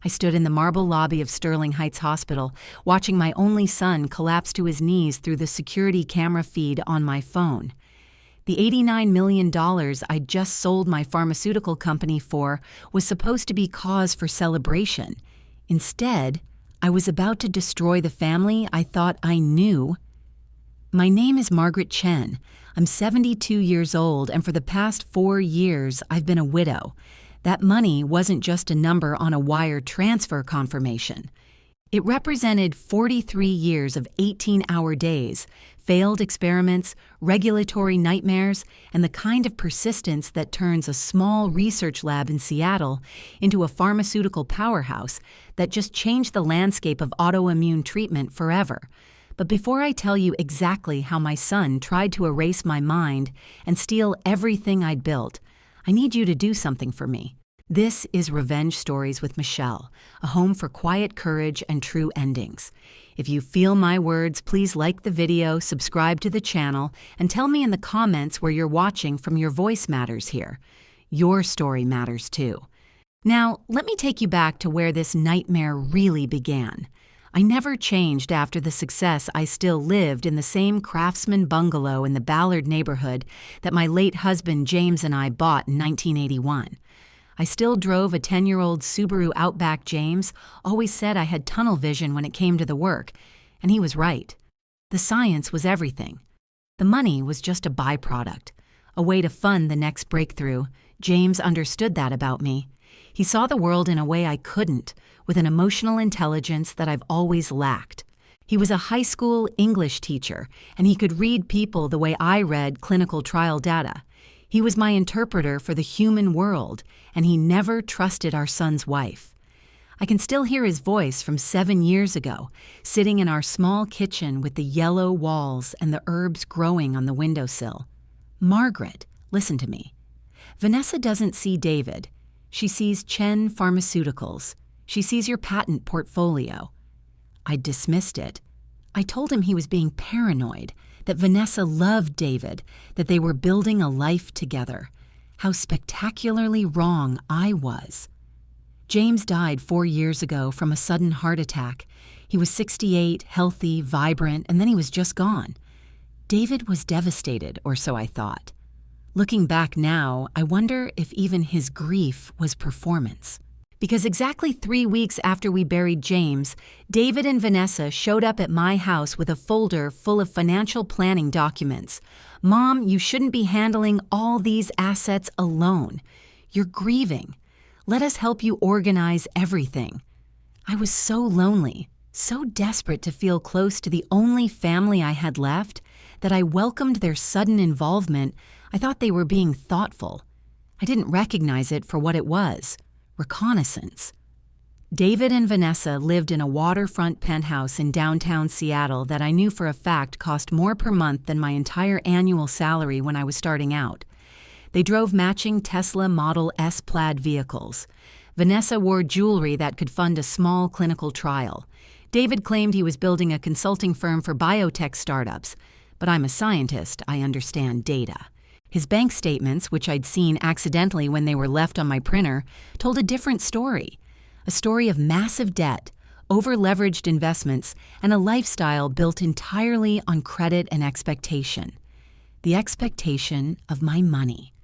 I stood in the marble lobby of Sterling Heights Hospital, watching my only son collapse to his knees through the security camera feed on my phone. The $89 million I'd just sold my pharmaceutical company for was supposed to be cause for celebration. Instead, I was about to destroy the family I thought I knew. My name is Margaret Chen. I'm 72 years old, and for the past 4 years, I've been a widow. That money wasn't just a number on a wire transfer confirmation. It represented 43 years of 18-hour days, failed experiments, regulatory nightmares, and the kind of persistence that turns a small research lab in Seattle into a pharmaceutical powerhouse that just changed the landscape of autoimmune treatment forever. But before I tell you exactly how my son tried to erase my mind and steal everything I'd built, I need you to do something for me. This is Revenge Stories with Michelle, a home for quiet courage and true endings. If you feel my words, please like the video, subscribe to the channel, and tell me in the comments where you're watching from. Your voice matters here. Your story matters too. Now, let me take you back to where this nightmare really began. I never changed after the success. I still lived in the same craftsman bungalow in the Ballard neighborhood that my late husband James and I bought in 1981. I still drove a 10-year-old Subaru Outback. James always said I had tunnel vision when it came to the work, and he was right. The science was everything. The money was just a byproduct, a way to fund the next breakthrough. James understood that about me. He saw the world in a way I couldn't, with an emotional intelligence that I've always lacked. He was a high school English teacher, and he could read people the way I read clinical trial data. He was my interpreter for the human world, and he never trusted our son's wife. I can still hear his voice from 7 years ago, sitting in our small kitchen with the yellow walls and the herbs growing on the windowsill. Margaret, listen to me. Vanessa doesn't see David. She sees Chen Pharmaceuticals. She sees your patent portfolio. I dismissed it. I told him he was being paranoid, that Vanessa loved David, that they were building a life together. How spectacularly wrong I was. James died 4 years ago from a sudden heart attack. He was 68, healthy, vibrant, and then he was just gone. David was devastated, or so I thought. Looking back now, I wonder if even his grief was performance. Because exactly 3 weeks after we buried James, David and Vanessa showed up at my house with a folder full of financial planning documents. Mom, you shouldn't be handling all these assets alone. You're grieving. Let us help you organize everything. I was so lonely, so desperate to feel close to the only family I had left, that I welcomed their sudden involvement. I thought they were being thoughtful. I didn't recognize it for what it was. Reconnaissance. David and Vanessa lived in a waterfront penthouse in downtown Seattle that I knew for a fact cost more per month than my entire annual salary when I was starting out. They drove matching Tesla Model S Plaid vehicles. Vanessa wore jewelry that could fund a small clinical trial. David claimed he was building a consulting firm for biotech startups, but I'm a scientist, I understand data. His bank statements, which I'd seen accidentally when they were left on my printer, told a different story. A story of massive debt, over-leveraged investments, and a lifestyle built entirely on credit and expectation. The expectation of my money.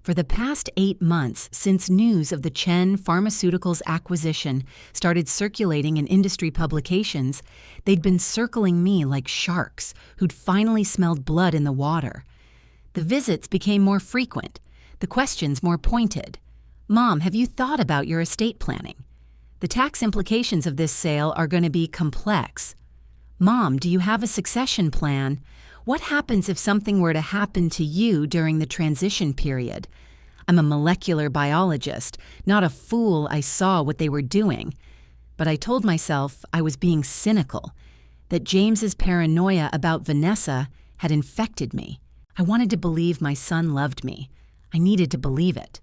For the past 8 months, since news of the Chen Pharmaceuticals acquisition started circulating in industry publications, they'd been circling me like sharks who'd finally smelled blood in the water. The visits became more frequent, the questions more pointed. Mom, have you thought about your estate planning? The tax implications of this sale are going to be complex. Mom, do you have a succession plan? What happens if something were to happen to you during the transition period? I'm a molecular biologist, not a fool. I saw what they were doing. But I told myself I was being cynical, that James's paranoia about Vanessa had infected me. I wanted to believe my son loved me. I needed to believe it.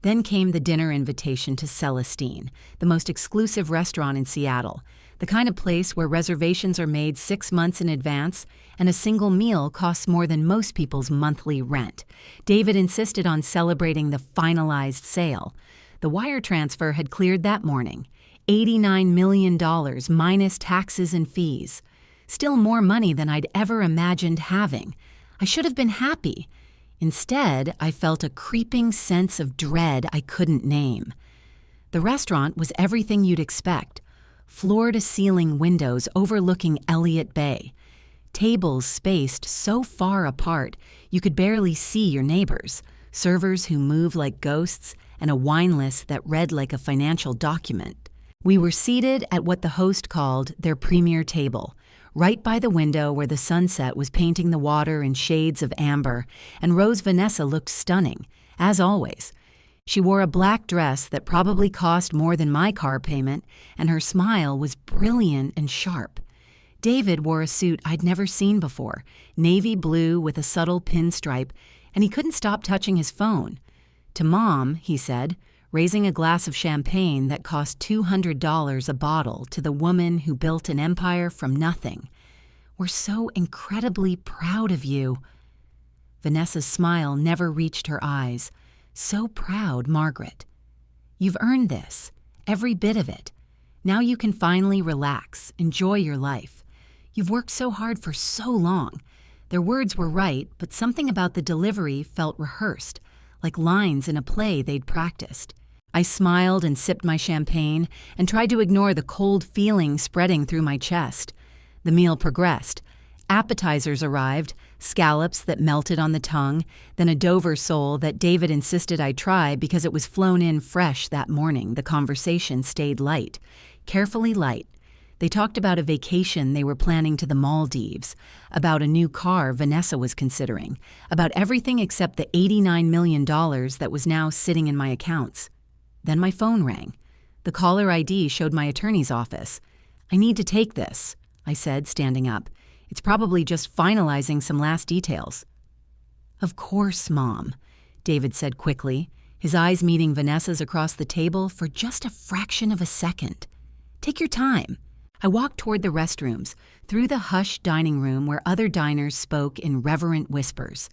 Then came the dinner invitation to Celestine, the most exclusive restaurant in Seattle, the kind of place where reservations are made 6 months in advance and a single meal costs more than most people's monthly rent. David insisted on celebrating the finalized sale. The wire transfer had cleared that morning. $89 million minus taxes and fees. Still more money than I'd ever imagined having. I should have been happy. Instead, I felt a creeping sense of dread I couldn't name. The restaurant was everything you'd expect. Floor-to-ceiling windows overlooking Elliott Bay. Tables spaced so far apart you could barely see your neighbors. Servers who move like ghosts, and a wine list that read like a financial document. We were seated at what the host called their premier table, right by the window where the sunset was painting the water in shades of amber, and Rose Vanessa looked stunning, as always. She wore a black dress that probably cost more than my car payment, and her smile was brilliant and sharp. David wore a suit I'd never seen before, navy blue with a subtle pinstripe, and he couldn't stop touching his phone. To Mom, he said, raising a glass of champagne that cost $200 a bottle to the woman who built an empire from nothing. "We're so incredibly proud of you." Vanessa's smile never reached her eyes. "So proud, Margaret. You've earned this, every bit of it. Now you can finally relax, enjoy your life. You've worked so hard for so long." Their words were right, but something about the delivery felt rehearsed, like lines in a play they'd practiced. I smiled and sipped my champagne and tried to ignore the cold feeling spreading through my chest. The meal progressed. Appetizers arrived, scallops that melted on the tongue, then a Dover sole that David insisted I try because it was flown in fresh that morning. The conversation stayed light, carefully light. They talked about a vacation they were planning to the Maldives, about a new car Vanessa was considering, about everything except the $89 million that was now sitting in my accounts. Then my phone rang. The caller ID showed my attorney's office. "I need to take this," I said, standing up. "It's probably just finalizing some last details." "Of course, Mom," David said quickly, his eyes meeting Vanessa's across the table for just a fraction of a second. "Take your time." I walked toward the restrooms, through the hushed dining room where other diners spoke in reverent whispers.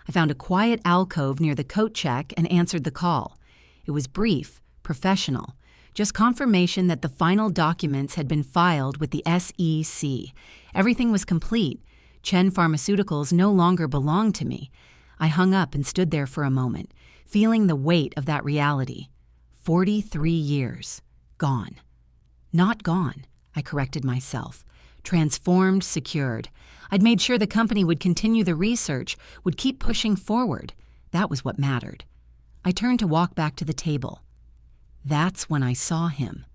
I found a quiet alcove near the coat check and answered the call. It was brief, professional, just confirmation that the final documents had been filed with the SEC. Everything was complete. Chen Pharmaceuticals no longer belonged to me. I hung up and stood there for a moment, feeling the weight of that reality. 43 years. Gone. Not gone. I corrected myself. Transformed, secured. I'd made sure the company would continue the research, would keep pushing forward. That was what mattered. I turned to walk back to the table. That's when I saw him.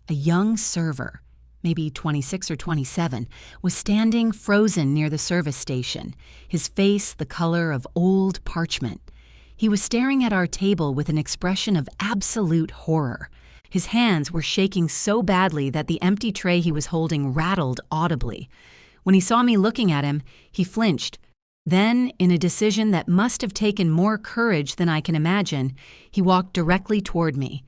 A young server, maybe 26 or 27, was standing frozen near the service station, his face the color of old parchment. He was staring at our table with an expression of absolute horror. His hands were shaking so badly that the empty tray he was holding rattled audibly. When he saw me looking at him, he flinched. Then, in a decision that must have taken more courage than I can imagine, he walked directly toward me.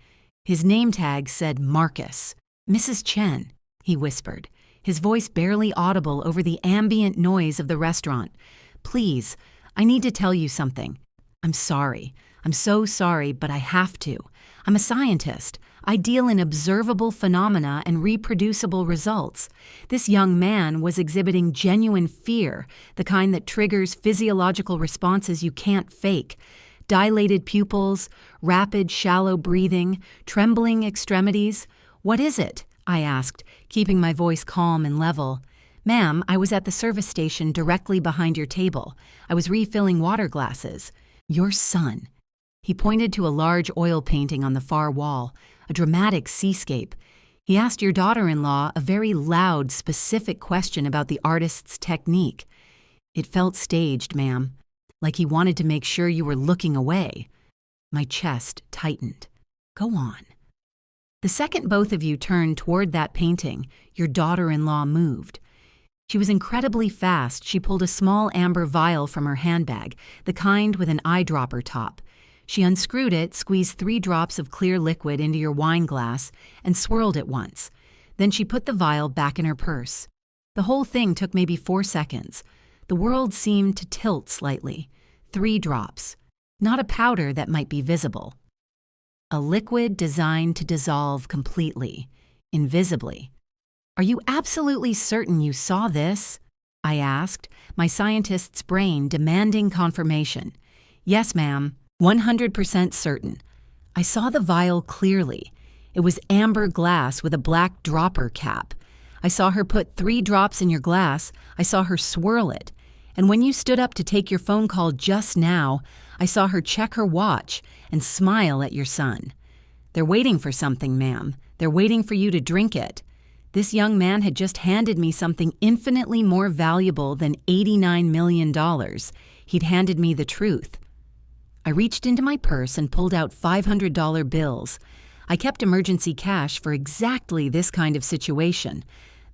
His name tag said Marcus. "Mrs. Chen," he whispered, his voice barely audible over the ambient noise of the restaurant. "Please, I need to tell you something. I'm sorry. I'm so sorry, but I have to. I'm a scientist. I deal in observable phenomena and reproducible results. This young man was exhibiting genuine fear, the kind that triggers physiological responses you can't fake. Dilated pupils, rapid, shallow breathing, trembling extremities. What is it?" I asked, keeping my voice calm and level. "Ma'am, I was at the service station directly behind your table. I was refilling water glasses. Your son." He pointed to a large oil painting on the far wall, a dramatic seascape. He asked your daughter-in-law a very loud, specific question about the artist's technique. "It felt staged, ma'am, like he wanted to make sure you were looking away." My chest tightened. "Go on." "The second both of you turned toward that painting, your daughter-in-law moved. She was incredibly fast. She pulled a small amber vial from her handbag, the kind with an eyedropper top. She unscrewed it, squeezed 3 drops of clear liquid into your wine glass, and swirled it once. Then she put the vial back in her purse. The whole thing took maybe 4 seconds. The world seemed to tilt slightly. 3 drops. Not a powder that might be visible. A liquid designed to dissolve completely. invisibly. "Are you absolutely certain you saw this?" I asked, my scientist's brain demanding confirmation. "Yes, ma'am, 100% certain. I saw the vial clearly. It was amber glass with a black dropper cap. I saw her put 3 drops in your glass. I saw her swirl it. And when you stood up to take your phone call just now, I saw her check her watch and smile at your son. They're waiting for something, ma'am. They're waiting for you to drink it. This young man had just handed me something infinitely more valuable than $89 million. He'd handed me the truth." I reached into my purse and pulled out $500 bills. I kept emergency cash for exactly this kind of situation,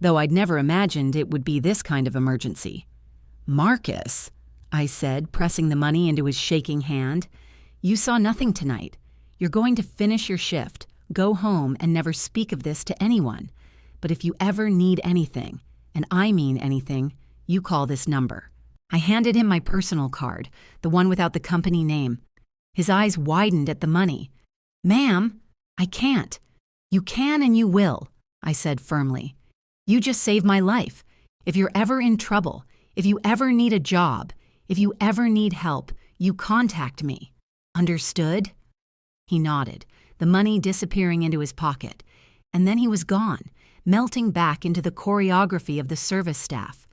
though I'd never imagined it would be this kind of emergency. "Marcus," I said, pressing the money into his shaking hand, "you saw nothing tonight. You're going to finish your shift, go home, and never speak of this to anyone. But if you ever need anything, and I mean anything, you call this number." I handed him my personal card, the one without the company name. His eyes widened at the money. "Ma'am, I can't. You can and you will," I said firmly. "You just saved my life. If you're ever in trouble, if you ever need a job, if you ever need help, you contact me. Understood?" He nodded, the money disappearing into his pocket. And then he was gone, melting back into the choreography of the service staff.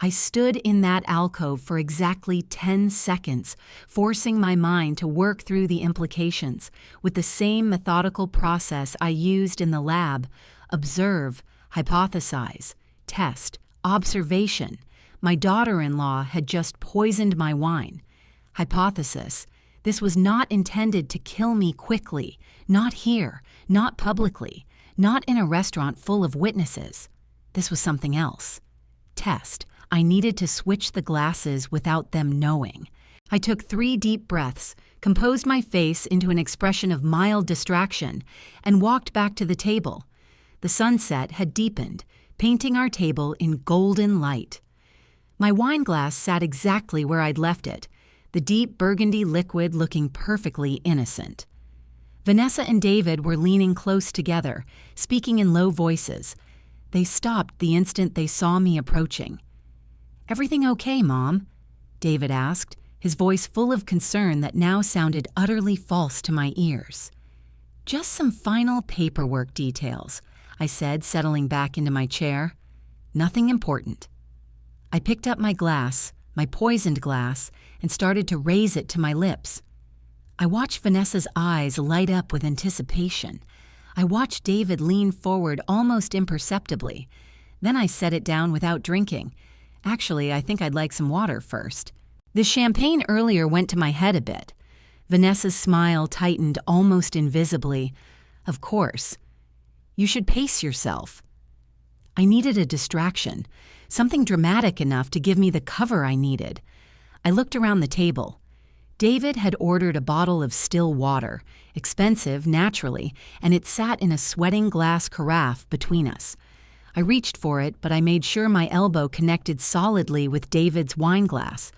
I stood in that alcove for exactly 10 seconds, forcing my mind to work through the implications with the same methodical process I used in the lab: observe, hypothesize, test, observation. My daughter-in-law had just poisoned my wine. Hypothesis: this was not intended to kill me quickly, not here, not publicly, not in a restaurant full of witnesses. This was something else. Test: I needed to switch the glasses without them knowing. I took 3 deep breaths, composed my face into an expression of mild distraction, and walked back to the table. The sunset had deepened, painting our table in golden light. My wine glass sat exactly where I'd left it, the deep burgundy liquid looking perfectly innocent. Vanessa and David were leaning close together, speaking in low voices. They stopped the instant they saw me approaching. "Everything okay, Mom?" David asked, his voice full of concern that now sounded utterly false to my ears. "Just some final paperwork details," I said, settling back into my chair. "Nothing important." I picked up my glass, my poisoned glass, and started to raise it to my lips. I watched Vanessa's eyes light up with anticipation. I watched David lean forward almost imperceptibly. Then I set it down without drinking. Actually, I think I'd like some water first. The champagne earlier went to my head a bit. Vanessa's smile tightened almost invisibly. "Of course. You should pace yourself." I needed a distraction, something dramatic enough to give me the cover I needed. I looked around the table. David had ordered a bottle of still water, expensive, naturally, and it sat in a sweating glass carafe between us. I reached for it, but I made sure my elbow connected solidly with David's wine glass.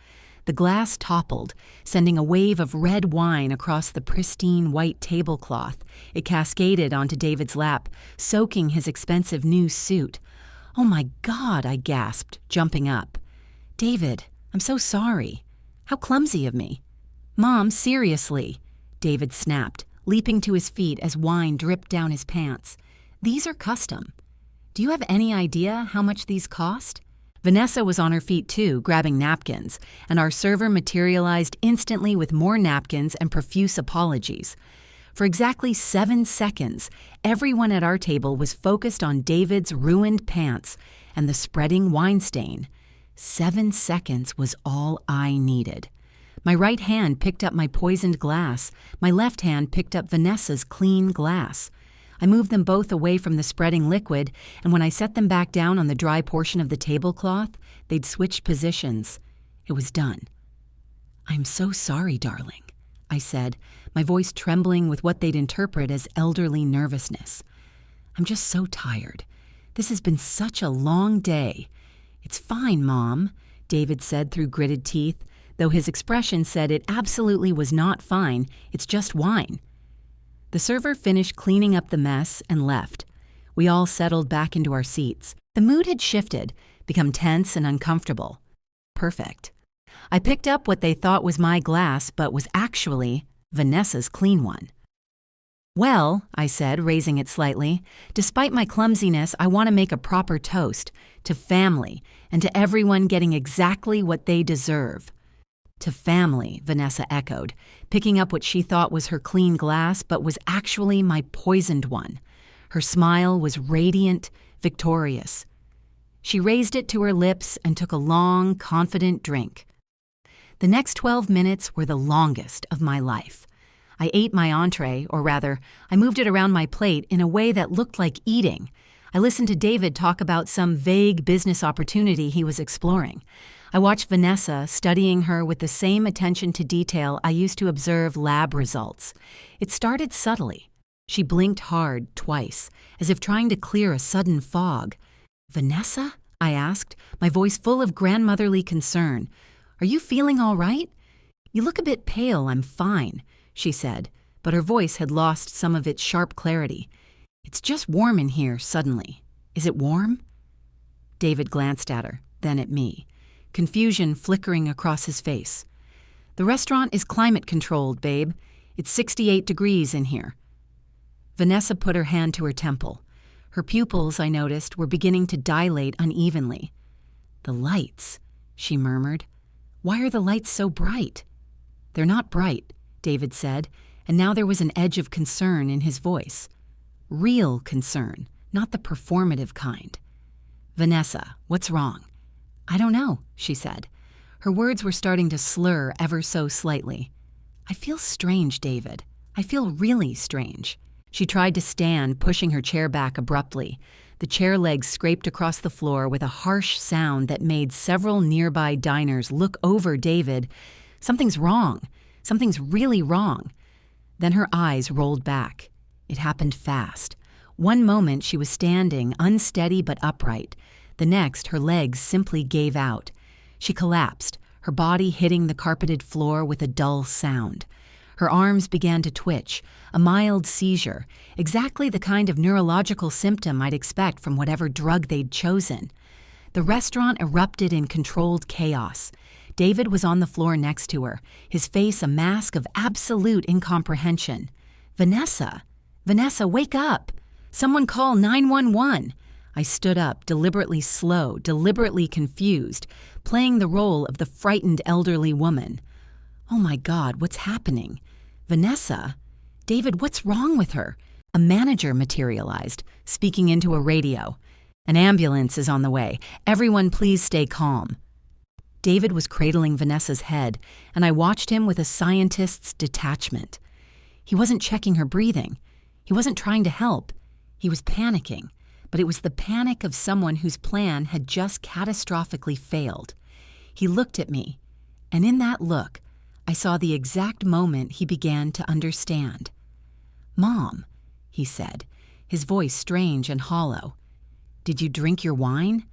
The glass toppled, sending a wave of red wine across the pristine white tablecloth. It cascaded onto David's lap, soaking his expensive new suit. "Oh my God," I gasped, jumping up. "David, I'm so sorry. How clumsy of me." "Mom, seriously," David snapped, leaping to his feet as wine dripped down his pants. "These are custom. Do you have any idea how much these cost?" Vanessa was on her feet too, grabbing napkins, and our server materialized instantly with more napkins and profuse apologies. For exactly 7 seconds, everyone at our table was focused on David's ruined pants and the spreading wine stain. 7 seconds was all I needed. My right hand picked up my poisoned glass. My left hand picked up Vanessa's clean glass. I moved them both away from the spreading liquid, and when I set them back down on the dry portion of the tablecloth, they'd switched positions. It was done. "I'm so sorry, darling," I said, my voice trembling with what they'd interpret as elderly nervousness. "I'm just so tired. This has been such a long day." "It's fine, Mom," David said through gritted teeth, though his expression said it absolutely was not fine. "It's just wine." The server finished cleaning up the mess and left. We all settled back into our seats. The mood had shifted, become tense and uncomfortable. Perfect. I picked up what they thought was my glass, but was actually Vanessa's clean one. "Well," I said, raising it slightly, "despite my clumsiness, I want to make a proper toast to family and to everyone getting exactly what they deserve." "To family," Vanessa echoed, picking up what she thought was her clean glass, but was actually my poisoned one. Her smile was radiant, victorious. She raised it to her lips and took a long, confident drink. The next 12 minutes were the longest of my life. I ate my entree, or rather, I moved it around my plate in a way that looked like eating. I listened to David talk about some vague business opportunity he was exploring. I watched Vanessa, studying her with the same attention to detail I used to observe lab results. It started subtly. She blinked hard twice, as if trying to clear a sudden fog. "Vanessa?" I asked, my voice full of grandmotherly concern. "Are you feeling all right?" "You look a bit pale. I'm fine," she said, but her voice had lost some of its sharp clarity. "It's just warm in here suddenly. Is it warm?" David glanced at her, then at me, confusion flickering across his face. "The restaurant is climate-controlled, babe. It's 68 degrees in here." Vanessa put her hand to her temple. Her pupils, I noticed, were beginning to dilate unevenly. "The lights," she murmured. "Why are the lights so bright?" "They're not bright," David said, and now there was an edge of concern in his voice. Real concern, not the performative kind. "Vanessa, what's wrong?" "I don't know," she said. Her words were starting to slur ever so slightly. "I feel strange, David. I feel really strange." She tried to stand, pushing her chair back abruptly. The chair legs scraped across the floor with a harsh sound that made several nearby diners look over David. "Something's wrong. Something's really wrong." Then her eyes rolled back. It happened fast. One moment she was standing, unsteady but upright. The next, her legs simply gave out. She collapsed, her body hitting the carpeted floor with a dull sound. Her arms began to twitch, a mild seizure, exactly the kind of neurological symptom I'd expect from whatever drug they'd chosen. The restaurant erupted in controlled chaos. David was on the floor next to her, his face a mask of absolute incomprehension. "Vanessa! Vanessa, wake up! Someone call 911! I stood up, deliberately slow, deliberately confused, playing the role of the frightened elderly woman. "Oh my God, what's happening? Vanessa? David, what's wrong with her?" A manager materialized, speaking into a radio. "An ambulance is on the way. Everyone please stay calm." David was cradling Vanessa's head, and I watched him with a scientist's detachment. He wasn't checking her breathing. He wasn't trying to help. He was panicking, but it was the panic of someone whose plan had just catastrophically failed. He looked at me, and in that look, I saw the exact moment he began to understand. "Mom," he said, his voice strange and hollow. "Did you drink your wine?"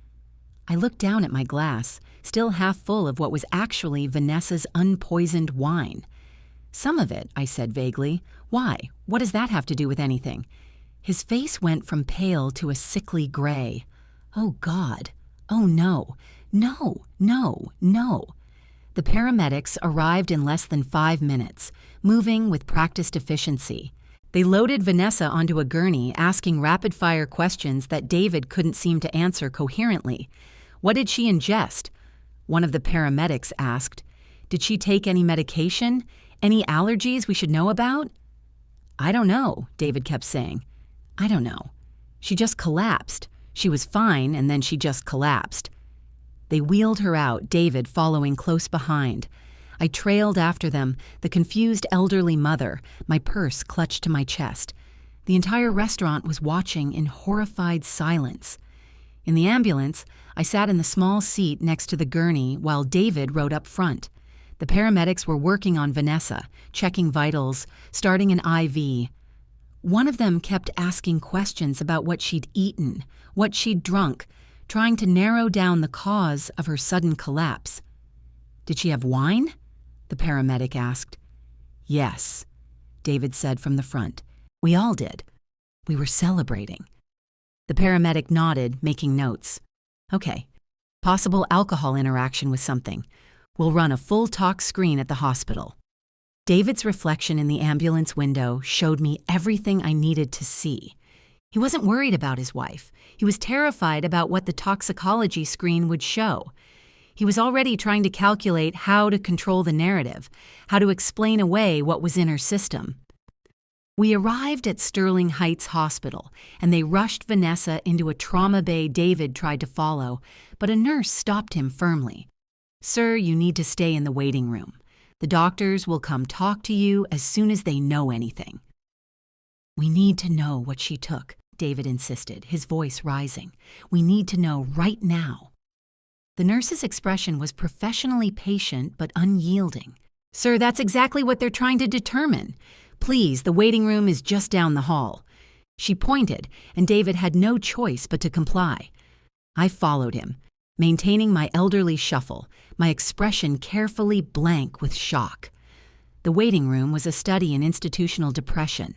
I looked down at my glass, still half full of what was actually Vanessa's unpoisoned wine. "Some of it," I said vaguely. "Why? What does that have to do with anything?" His face went from pale to a sickly gray. "Oh, God. Oh, no. No, no, no." The paramedics arrived in less than 5 minutes, moving with practiced efficiency. They loaded Vanessa onto a gurney, asking rapid-fire questions that David couldn't seem to answer coherently. "What did she ingest?" One of the paramedics asked. "Did she take any medication? Any allergies we should know about?" "I don't know," David kept saying. "I don't know. She just collapsed. She was fine, and then she just collapsed." They wheeled her out, David following close behind. I trailed after them, the confused elderly mother, my purse clutched to my chest. The entire restaurant was watching in horrified silence. In the ambulance, I sat in the small seat next to the gurney while David rode up front. The paramedics were working on Vanessa, checking vitals, starting an IV. One of them kept asking questions about what she'd eaten, what she'd drunk, trying to narrow down the cause of her sudden collapse. "Did she have wine?" the paramedic asked. "Yes," David said from the front. "We all did. We were celebrating." The paramedic nodded, making notes. Okay. Possible alcohol interaction with something. We'll run a full tox screen at the hospital. David's reflection in the ambulance window showed me everything I needed to see. He wasn't worried about his wife. He was terrified about what the toxicology screen would show. He was already trying to calculate how to control the narrative, how to explain away what was in her system. We arrived at Sterling Heights Hospital, and they rushed Vanessa into a trauma bay David tried to follow, but a nurse stopped him firmly. "Sir, you need to stay in the waiting room. The doctors will come talk to you as soon as they know anything." "We need to know what she took," David insisted, his voice rising. "We need to know right now." The nurse's expression was professionally patient but unyielding. "Sir, that's exactly what they're trying to determine. Please, the waiting room is just down the hall." She pointed, and David had no choice but to comply. I followed him, maintaining my elderly shuffle, my expression carefully blank with shock. The waiting room was a study in institutional depression.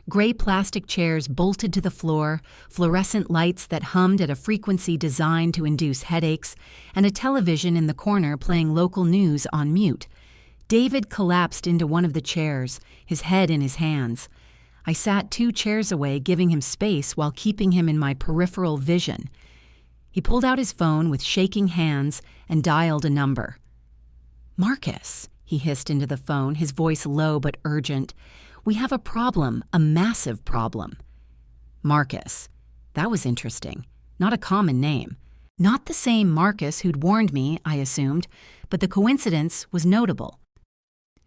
Gray plastic chairs bolted to the floor, fluorescent lights that hummed at a frequency designed to induce headaches, and a television in the corner playing local news on mute. David collapsed into one of the chairs, his head in his hands. I sat 2 chairs away, giving him space while keeping him in my peripheral vision. He pulled out his phone with shaking hands and dialed a number. "Marcus," he hissed into the phone, his voice low but urgent. "We have a problem, a massive problem." Marcus. That was interesting. Not a common name. Not the same Marcus who'd warned me, I assumed, but the coincidence was notable.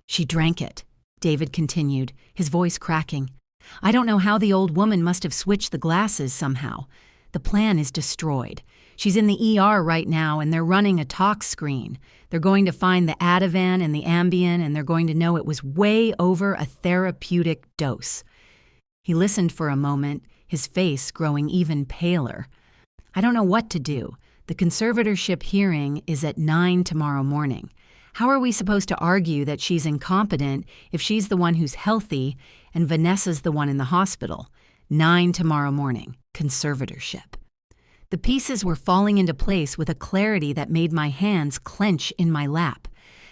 "She drank it," David continued, his voice cracking. "I don't know how the old woman must have switched the glasses somehow. The plan is destroyed. She's in the ER right now, and they're running a tox screen. They're going to find the Ativan and the Ambien, and they're going to know it was way over a therapeutic dose." He listened for a moment, his face growing even paler. "I don't know what to do. The conservatorship hearing is at 9 tomorrow morning. How are we supposed to argue that she's incompetent if she's the one who's healthy and Vanessa's the one in the hospital? 9 tomorrow morning. Conservatorship." The pieces were falling into place with a clarity that made my hands clench in my lap.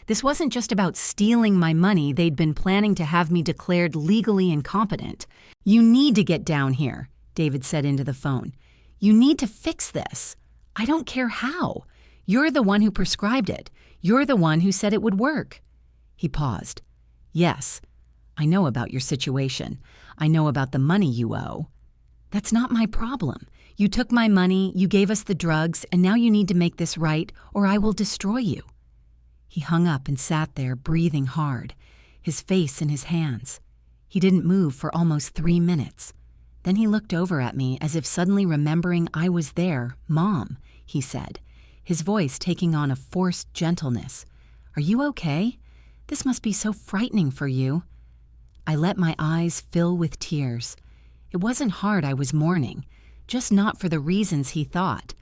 This wasn't just about stealing my money. They'd been planning to have me declared legally incompetent. "You need to get down here," David said into the phone. "You need to fix this. I don't care how. You're the one who prescribed it. You're the one who said it would work." He paused. "Yes, I know about your situation. I know about the money you owe. That's not my problem. You took my money, you gave us the drugs, and now you need to make this right, or I will destroy you." He hung up and sat there, breathing hard, his face in his hands. He didn't move for almost 3 minutes. Then he looked over at me as if suddenly remembering I was there. "Mom," he said, his voice taking on a forced gentleness. "Are you okay? This must be so frightening for you." I let my eyes fill with tears. It wasn't hard I was mourning, just not for the reasons he thought.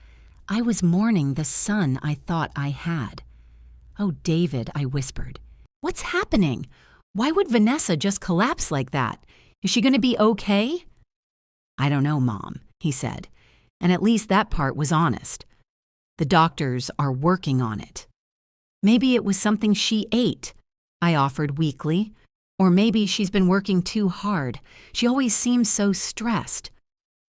I was mourning the son I thought I had. "Oh, David," I whispered. "What's happening? Why would Vanessa just collapse like that? Is she going to be okay?" "I don't know, Mom," he said, and at least that part was honest. "The doctors are working on it." "Maybe it was something she ate," I offered weakly. "Or maybe she's been working too hard. She always seems so stressed."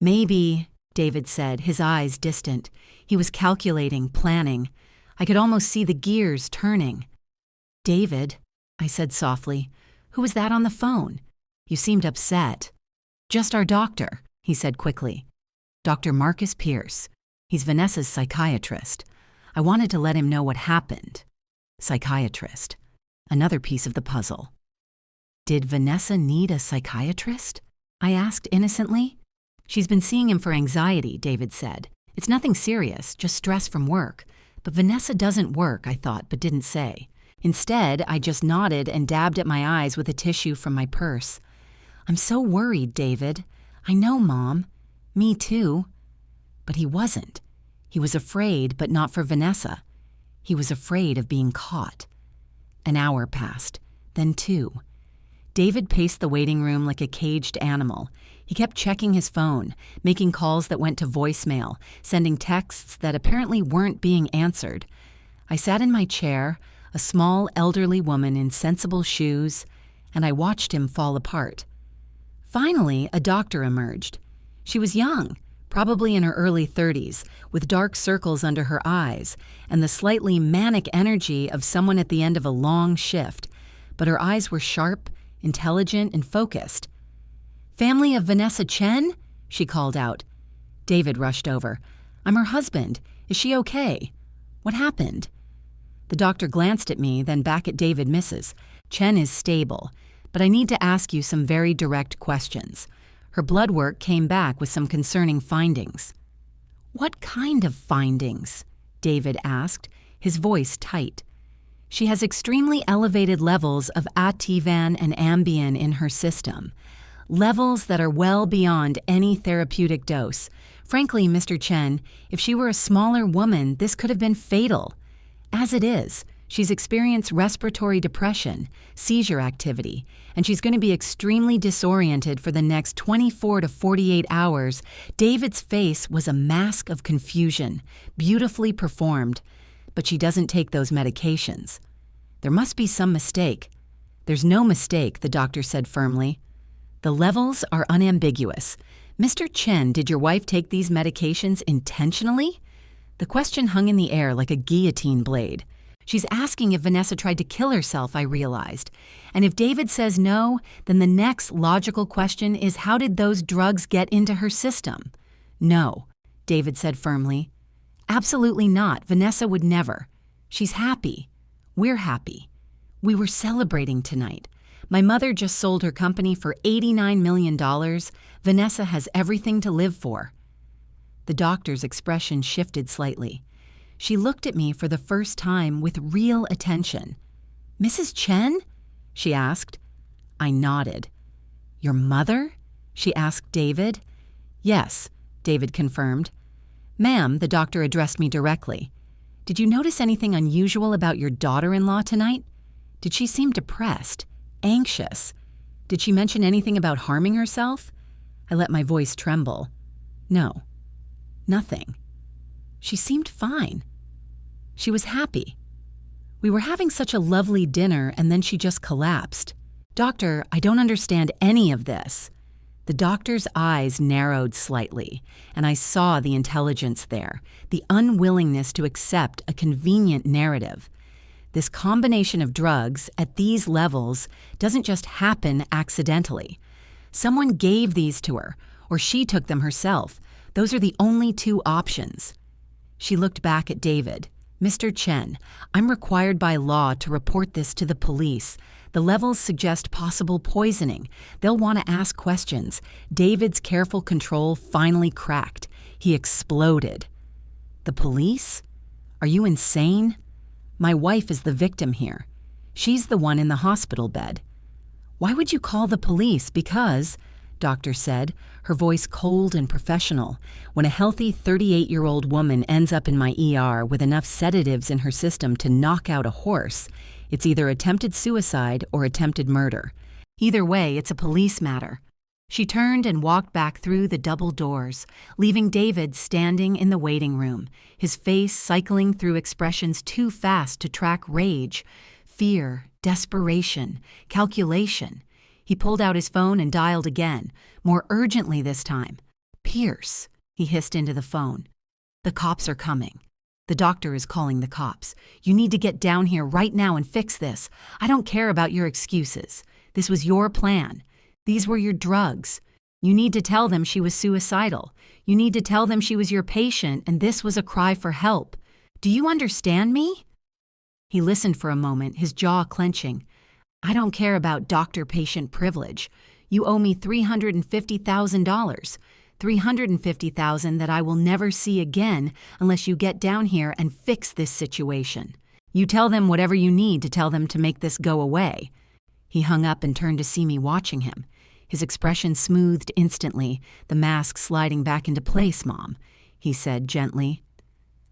"Maybe," David said, his eyes distant. He was calculating, planning. I could almost see the gears turning. "David," I said softly, "who was that on the phone? You seemed upset." "Just our doctor," he said quickly. "Dr. Marcus Pierce. He's Vanessa's psychiatrist. I wanted to let him know what happened." Psychiatrist. Another piece of the puzzle. "Did Vanessa need a psychiatrist?" I asked innocently. "She's been seeing him for anxiety," David said. "It's nothing serious, just stress from work. But Vanessa doesn't work," I thought, but didn't say. Instead, I just nodded and dabbed at my eyes with a tissue from my purse. "I'm so worried, David." "I know, Mom. Me too." But he wasn't. He was afraid, but not for Vanessa. He was afraid of being caught. An hour passed, then 2. David paced the waiting room like a caged animal. He kept checking his phone, making calls that went to voicemail, sending texts that apparently weren't being answered. I sat in my chair, a small elderly woman in sensible shoes, and I watched him fall apart. Finally, a doctor emerged. She was young, probably in her early 30s, with dark circles under her eyes and the slightly manic energy of someone at the end of a long shift, but her eyes were sharp, intelligent, and focused. "Family of Vanessa Chen?" she called out. David rushed over. "I'm her husband. Is she okay? What happened?" The doctor glanced at me, then back at David. "Mrs. Chen is stable, but I need to ask you some very direct questions." Her blood work came back with some concerning findings. "What kind of findings?" David asked, his voice tight. "She has extremely elevated levels of Ativan and Ambien in her system. Levels that are well beyond any therapeutic dose. Frankly, Mr. Chen, if she were a smaller woman, this could have been fatal. As it is, she's experienced respiratory depression, seizure activity, and she's going to be extremely disoriented for the next 24 to 48 hours. David's face was a mask of confusion, beautifully performed, but she doesn't take those medications. There must be some mistake." "There's no mistake," the doctor said firmly. "The levels are unambiguous. Mr. Chen, did your wife take these medications intentionally?" The question hung in the air like a guillotine blade. She's asking if Vanessa tried to kill herself, I realized. And if David says no, then the next logical question is, how did those drugs get into her system? "No," David said firmly. "Absolutely not. Vanessa would never. She's happy. We're happy. We were celebrating tonight. My mother just sold her company for $89 million. Vanessa has everything to live for." The doctor's expression shifted slightly. She looked at me for the first time with real attention. "Mrs. Chen?" she asked. I nodded. "Your mother?" she asked David. "Yes," David confirmed. "Ma'am," the doctor addressed me directly. "Did you notice anything unusual about your daughter-in-law tonight? Did she seem depressed? Anxious? Did she mention anything about harming herself?" I let my voice tremble. "No. Nothing. She seemed fine. She was happy. We were having such a lovely dinner and then she just collapsed. Doctor, I don't understand any of this." The doctor's eyes narrowed slightly, and I saw the intelligence there, the unwillingness to accept a convenient narrative. This combination of drugs at these levels doesn't just happen accidentally. Someone gave these to her, or she took them herself. Those are the only two options. She looked back at David. "Mr. Chen, I'm required by law to report this to the police. The levels suggest possible poisoning. They'll want to ask questions." David's careful control finally cracked. He exploded. "The police? Are you insane? My wife is the victim here. She's the one in the hospital bed." "Why would you call the police?" "Because," doctor said, her voice cold and professional, "when a healthy 38-year-old woman ends up in my ER with enough sedatives in her system to knock out a horse, it's either attempted suicide or attempted murder. Either way, it's a police matter." She turned and walked back through the double doors, leaving David standing in the waiting room, his face cycling through expressions too fast to track rage, fear, desperation, calculation. He pulled out his phone and dialed again, more urgently this time. "Pierce," he hissed into the phone. "The cops are coming. The doctor is calling the cops. You need to get down here right now and fix this. I don't care about your excuses. This was your plan. These were your drugs. You need to tell them she was suicidal. You need to tell them she was your patient and this was a cry for help. Do you understand me?" He listened for a moment, his jaw clenching. "I don't care about doctor-patient privilege. You owe me $350,000. $350,000 that I will never see again unless you get down here and fix this situation. You tell them whatever you need to tell them to make this go away." He hung up and turned to see me watching him. His expression smoothed instantly, the mask sliding back into place. "Mom," he said gently.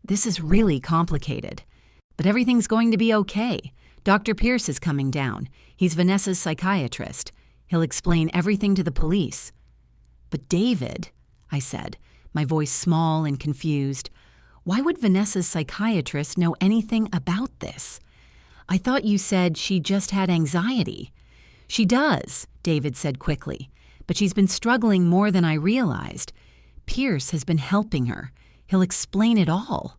"This is really complicated. But everything's going to be okay. Dr. Pierce is coming down. He's Vanessa's psychiatrist. He'll explain everything to the police." "But David," I said, my voice small and confused, "why would Vanessa's psychiatrist know anything about this? I thought you said she just had anxiety." "She does," David said quickly, "but she's been struggling more than I realized. Pierce has been helping her. He'll explain it all."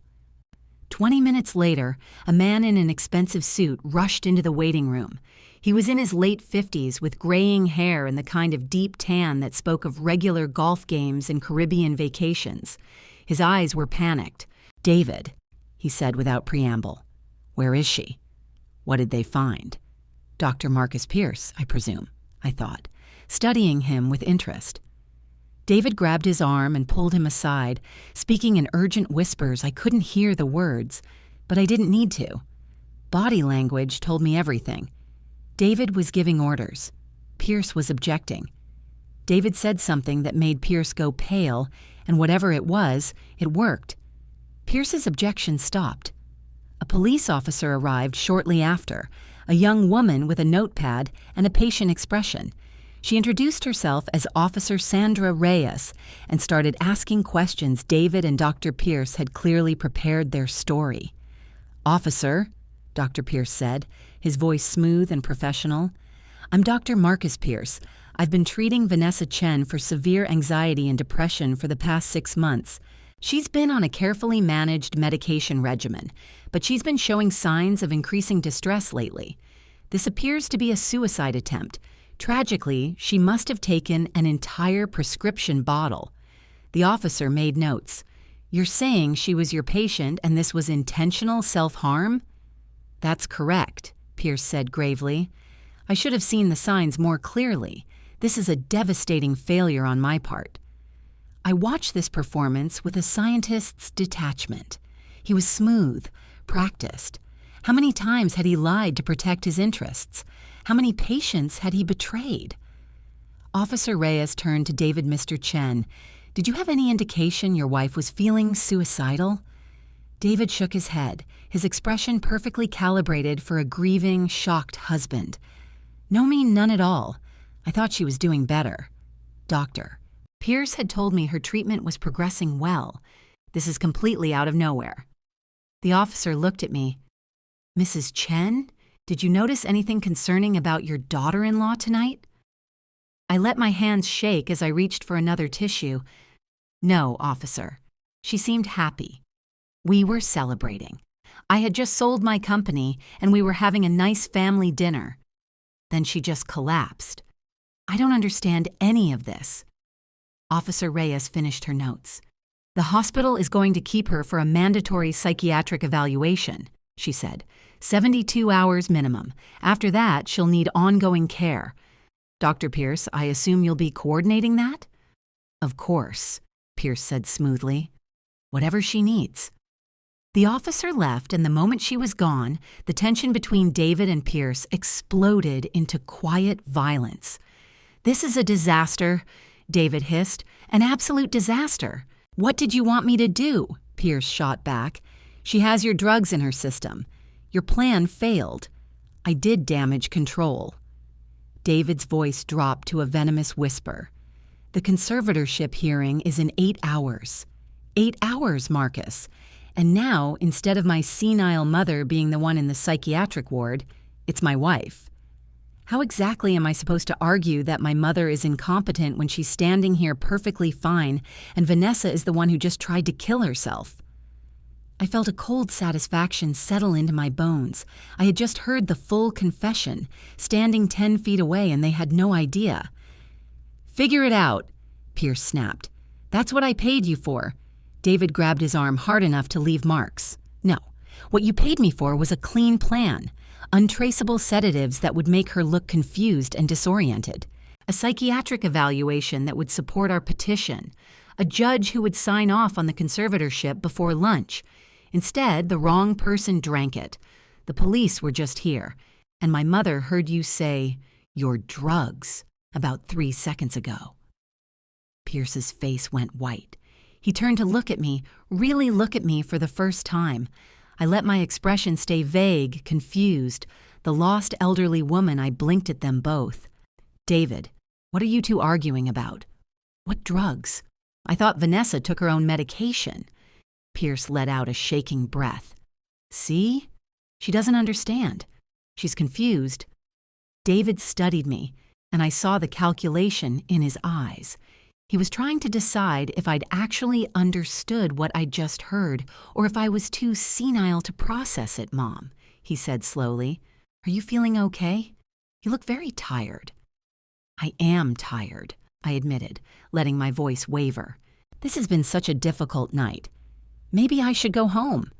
20 minutes later, a man in an expensive suit rushed into the waiting room. He was in his late 50s with graying hair and the kind of deep tan that spoke of regular golf games and Caribbean vacations. His eyes were panicked. "David," he said without preamble. "Where is she? What did they find?" "Dr. Marcus Pierce, I presume," I thought, studying him with interest. David grabbed his arm and pulled him aside, speaking in urgent whispers. I couldn't hear the words, but I didn't need to. Body language told me everything. David was giving orders. Pierce was objecting. David said something that made Pierce go pale, and whatever it was, it worked. Pierce's objection stopped. A police officer arrived shortly after, a young woman with a notepad and a patient expression. She introduced herself as Officer Sandra Reyes and started asking questions. David and Dr. Pierce had clearly prepared their story. "Officer," Dr. Pierce said, his voice smooth and professional, "I'm Dr. Marcus Pierce. I've been treating Vanessa Chen for severe anxiety and depression for the past 6 months. She's been on a carefully managed medication regimen, but she's been showing signs of increasing distress lately. This appears to be a suicide attempt. Tragically, she must have taken an entire prescription bottle." The officer made notes. "You're saying she was your patient and this was intentional self-harm?" "That's correct," Pierce said gravely. "I should have seen the signs more clearly. This is a devastating failure on my part." I watched this performance with a scientist's detachment. He was smooth, practiced. How many times had he lied to protect his interests? How many patients had he betrayed? Officer Reyes turned to David. "Mr. Chen, did you have any indication your wife was feeling suicidal?" David shook his head, his expression perfectly calibrated for a grieving, shocked husband. "No, none at all. I thought she was doing better." "Doctor, Pierce had told me her treatment was progressing well. This is completely out of nowhere." The officer looked at me. "Mrs. Chen, did you notice anything concerning about your daughter-in-law tonight?" I let my hands shake as I reached for another tissue. "No, officer. She seemed happy. We were celebrating. I had just sold my company, and we were having a nice family dinner. Then she just collapsed. I don't understand any of this." Officer Reyes finished her notes. "The hospital is going to keep her for a mandatory psychiatric evaluation," she said. 72 hours minimum. After that, she'll need ongoing care. Dr. Pierce, I assume you'll be coordinating that?" "Of course," Pierce said smoothly. "Whatever she needs." The officer left, and the moment she was gone, the tension between David and Pierce exploded into quiet violence. "This is a disaster," David hissed. "An absolute disaster. What did you want me to do?" Pierce shot back. "She has your drugs in her system. Your plan failed. I did damage control." David's voice dropped to a venomous whisper. "The conservatorship hearing is in 8 hours. 8 hours, Marcus. And now, instead of my senile mother being the one in the psychiatric ward, it's my wife. How exactly am I supposed to argue that my mother is incompetent when she's standing here perfectly fine and Vanessa is the one who just tried to kill herself?" I felt a cold satisfaction settle into my bones. I had just heard the full confession, standing 10 feet away, and they had no idea. "Figure it out," Pierce snapped. "That's what I paid you for." David grabbed his arm hard enough to leave marks. "No, what you paid me for was a clean plan. Untraceable sedatives that would make her look confused and disoriented. A psychiatric evaluation that would support our petition. A judge who would sign off on the conservatorship before lunch. Instead, the wrong person drank it. The police were just here. And my mother heard you say, 'your drugs,' about 3 seconds ago." Pierce's face went white. He turned to look at me, really look at me for the first time. I let my expression stay vague, confused. The lost elderly woman, I blinked at them both. "David, what are you two arguing about?" What drugs? I thought Vanessa took her own medication. Pierce let out a shaking breath. See? She doesn't understand. She's confused. David studied me, and I saw the calculation in his eyes. He was trying to decide if I'd actually understood what I'd just heard, or if I was too senile to process it, Mom, he said slowly. Are you feeling okay? You look very tired. I am tired, I admitted, letting my voice waver. This has been such a difficult night. Maybe I should go home.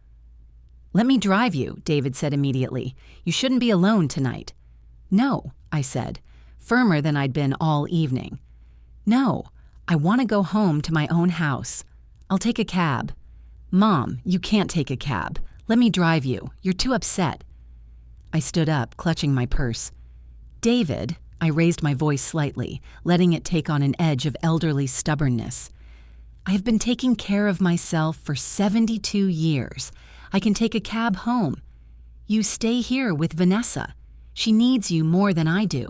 Let me drive you, David said immediately. You shouldn't be alone tonight. No, I said, firmer than I'd been all evening. No, I want to go home to my own house. I'll take a cab. Mom, you can't take a cab. Let me drive you. You're too upset. I stood up, clutching my purse. David, I raised my voice slightly, letting it take on an edge of elderly stubbornness. I have been taking care of myself for 72 years. I can take a cab home. You stay here with Vanessa. She needs you more than I do.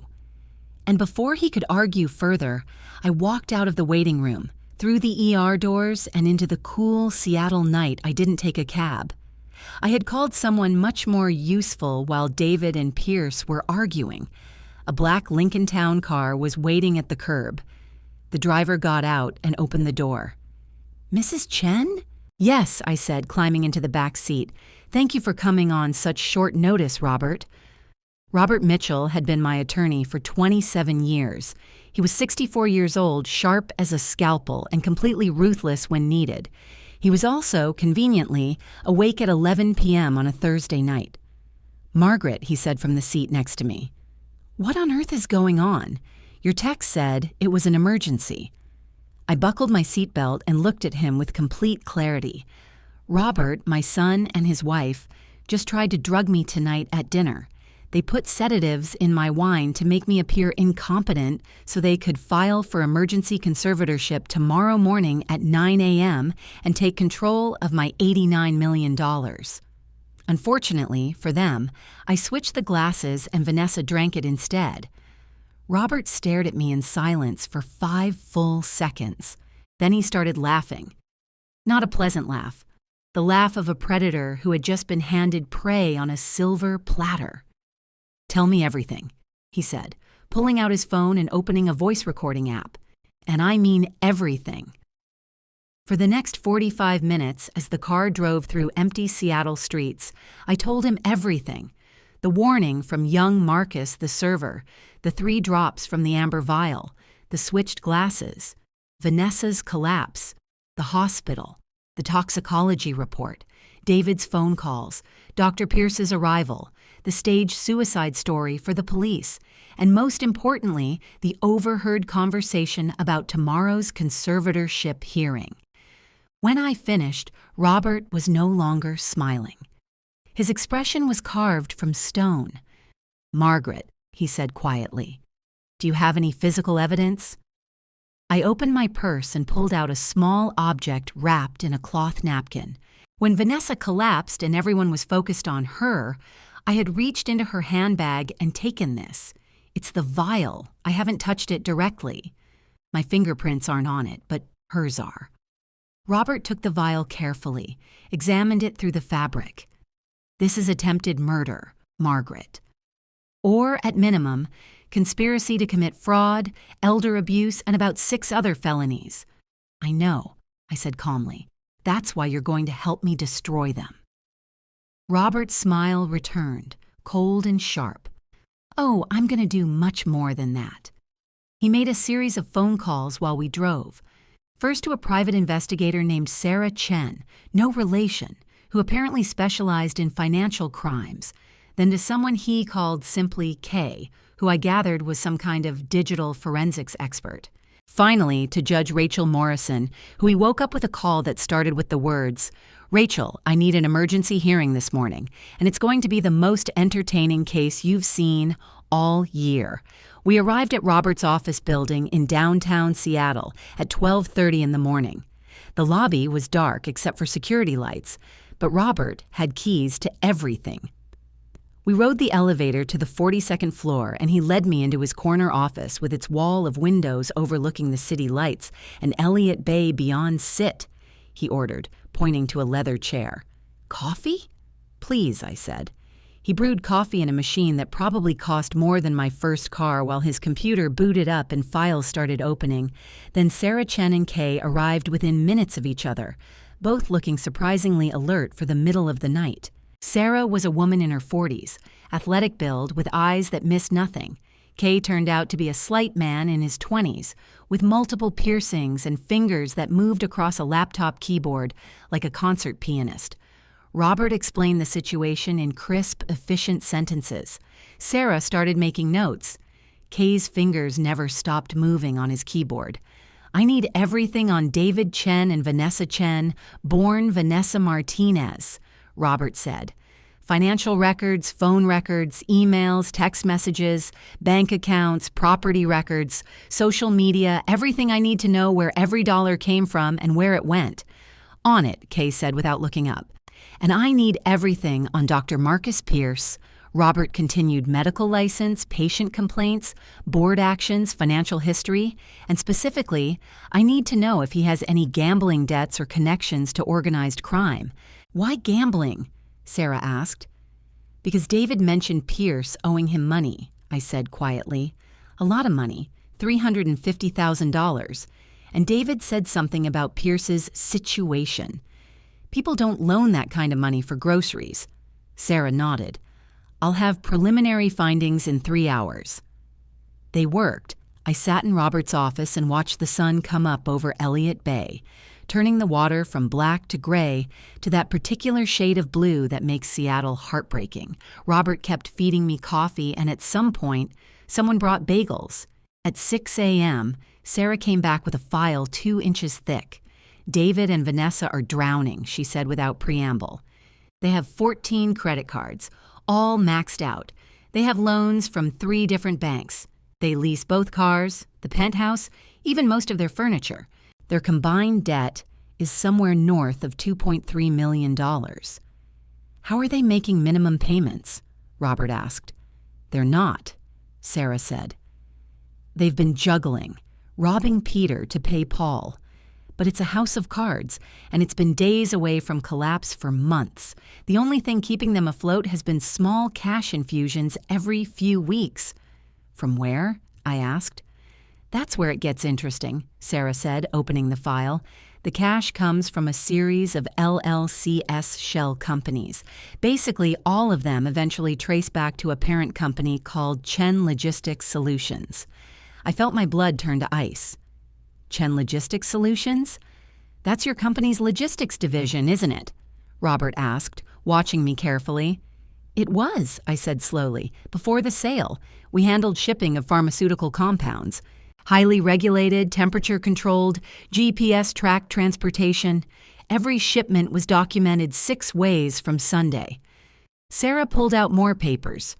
And before he could argue further, I walked out of the waiting room, through the ER doors and into the cool Seattle night. I didn't take a cab. I had called someone much more useful while David and Pierce were arguing. A black Lincoln Town car was waiting at the curb. The driver got out and opened the door. Mrs. Chen? Yes, I said, climbing into the back seat. Thank you for coming on such short notice, Robert. Robert Mitchell had been my attorney for 27 years. He was 64 years old, sharp as a scalpel, and completely ruthless when needed. He was also, conveniently, awake at 11 p.m. on a Thursday night. Margaret, he said from the seat next to me. What on earth is going on? Your text said it was an emergency. I buckled my seatbelt and looked at him with complete clarity. Robert, my son, and his wife just tried to drug me tonight at dinner. They put sedatives in my wine to make me appear incompetent so they could file for emergency conservatorship tomorrow morning at 9 a.m. and take control of my $89 million. Unfortunately for them, I switched the glasses and Vanessa drank it instead. Robert stared at me in silence for 5 full seconds. Then he started laughing. Not a pleasant laugh. The laugh of a predator who had just been handed prey on a silver platter. Tell me everything, he said, pulling out his phone and opening a voice recording app. And I mean everything. For the next 45 minutes, as the car drove through empty Seattle streets, I told him everything. The warning from young Marcus, the server, the 3 drops from the amber vial, the switched glasses, Vanessa's collapse, the hospital, the toxicology report, David's phone calls, Dr. Pierce's arrival, the staged suicide story for the police, and most importantly, the overheard conversation about tomorrow's conservatorship hearing. When I finished, Robert was no longer smiling. His expression was carved from stone. Margaret, he said quietly, do you have any physical evidence? I opened my purse and pulled out a small object wrapped in a cloth napkin. When Vanessa collapsed and everyone was focused on her, I had reached into her handbag and taken this. It's the vial. I haven't touched it directly. My fingerprints aren't on it, but hers are. Robert took the vial carefully, examined it through the fabric. This is attempted murder, Margaret. Or, at minimum, conspiracy to commit fraud, elder abuse, and about 6 other felonies. I know, I said calmly. That's why you're going to help me destroy them. Robert's smile returned, cold and sharp. Oh, I'm going to do much more than that. He made a series of phone calls while we drove. First to a private investigator named Sarah Chen, no relation, who apparently specialized in financial crimes. Then to someone he called simply Kay, who I gathered was some kind of digital forensics expert. Finally, to Judge Rachel Morrison, who he woke up with a call that started with the words, Rachel, I need an emergency hearing this morning, and it's going to be the most entertaining case you've seen all year. We arrived at Robert's office building in downtown Seattle at 12:30 in the morning. The lobby was dark except for security lights, but Robert had keys to everything. We rode the elevator to the 42nd floor, and he led me into his corner office with its wall of windows overlooking the city lights and Elliott Bay beyond. "Sit," he ordered, pointing to a leather chair. "Coffee?" "Please," I said. He brewed coffee in a machine that probably cost more than my first car while his computer booted up and files started opening. Then Sarah Chen and Kay arrived within minutes of each other, both looking surprisingly alert for the middle of the night. Sarah was a woman in her 40s, athletic build with eyes that missed nothing. Kay turned out to be a slight man in his 20s, with multiple piercings and fingers that moved across a laptop keyboard like a concert pianist. Robert explained the situation in crisp, efficient sentences. Sarah started making notes. Kay's fingers never stopped moving on his keyboard. "I need everything on David Chen and Vanessa Chen, born Vanessa Martinez," Robert said. "Financial records, phone records, emails, text messages, bank accounts, property records, social media, everything I need to know where every dollar came from and where it went." "On it," Kay said without looking up. "And I need everything on Dr. Marcus Pierce," Robert continued. "Medical license, patient complaints, board actions, financial history, and specifically, I need to know if he has any gambling debts or connections to organized crime." "Why gambling?" Sarah asked. "Because David mentioned Pierce owing him money," I said quietly. "A lot of money, $350,000. And David said something about Pierce's situation. People don't loan that kind of money for groceries." Sarah nodded. "I'll have preliminary findings in 3 hours." They worked. I sat in Robert's office and watched the sun come up over Elliott Bay, turning the water from black to gray to that particular shade of blue that makes Seattle heartbreaking. Robert kept feeding me coffee, and at some point, someone brought bagels. At 6 a.m., Sarah came back with a file 2 inches thick. "David and Vanessa are drowning," she said without preamble. "They have 14 credit cards, all maxed out. They have loans from 3 different banks. They lease both cars, the penthouse, even most of their furniture. Their combined debt is somewhere north of $2.3 million. "How are they making minimum payments?" Robert asked. "They're not," Sarah said. "They've been juggling, robbing Peter to pay Paul. But it's a house of cards, and it's been days away from collapse for months. The only thing keeping them afloat has been small cash infusions every few weeks." "From where?" I asked. "That's where it gets interesting," Sarah said, opening the file. "The cash comes from a series of LLCS shell companies. Basically, all of them eventually trace back to a parent company called Chen Logistics Solutions." I felt my blood turn to ice. "Chen Logistics Solutions? That's your company's logistics division, isn't it?" Robert asked, watching me carefully. "It was," I said slowly. "Before the sale, we handled shipping of pharmaceutical compounds. Highly regulated, temperature-controlled, GPS-tracked transportation. Every shipment was documented 6 ways from Sunday." Sarah pulled out more papers.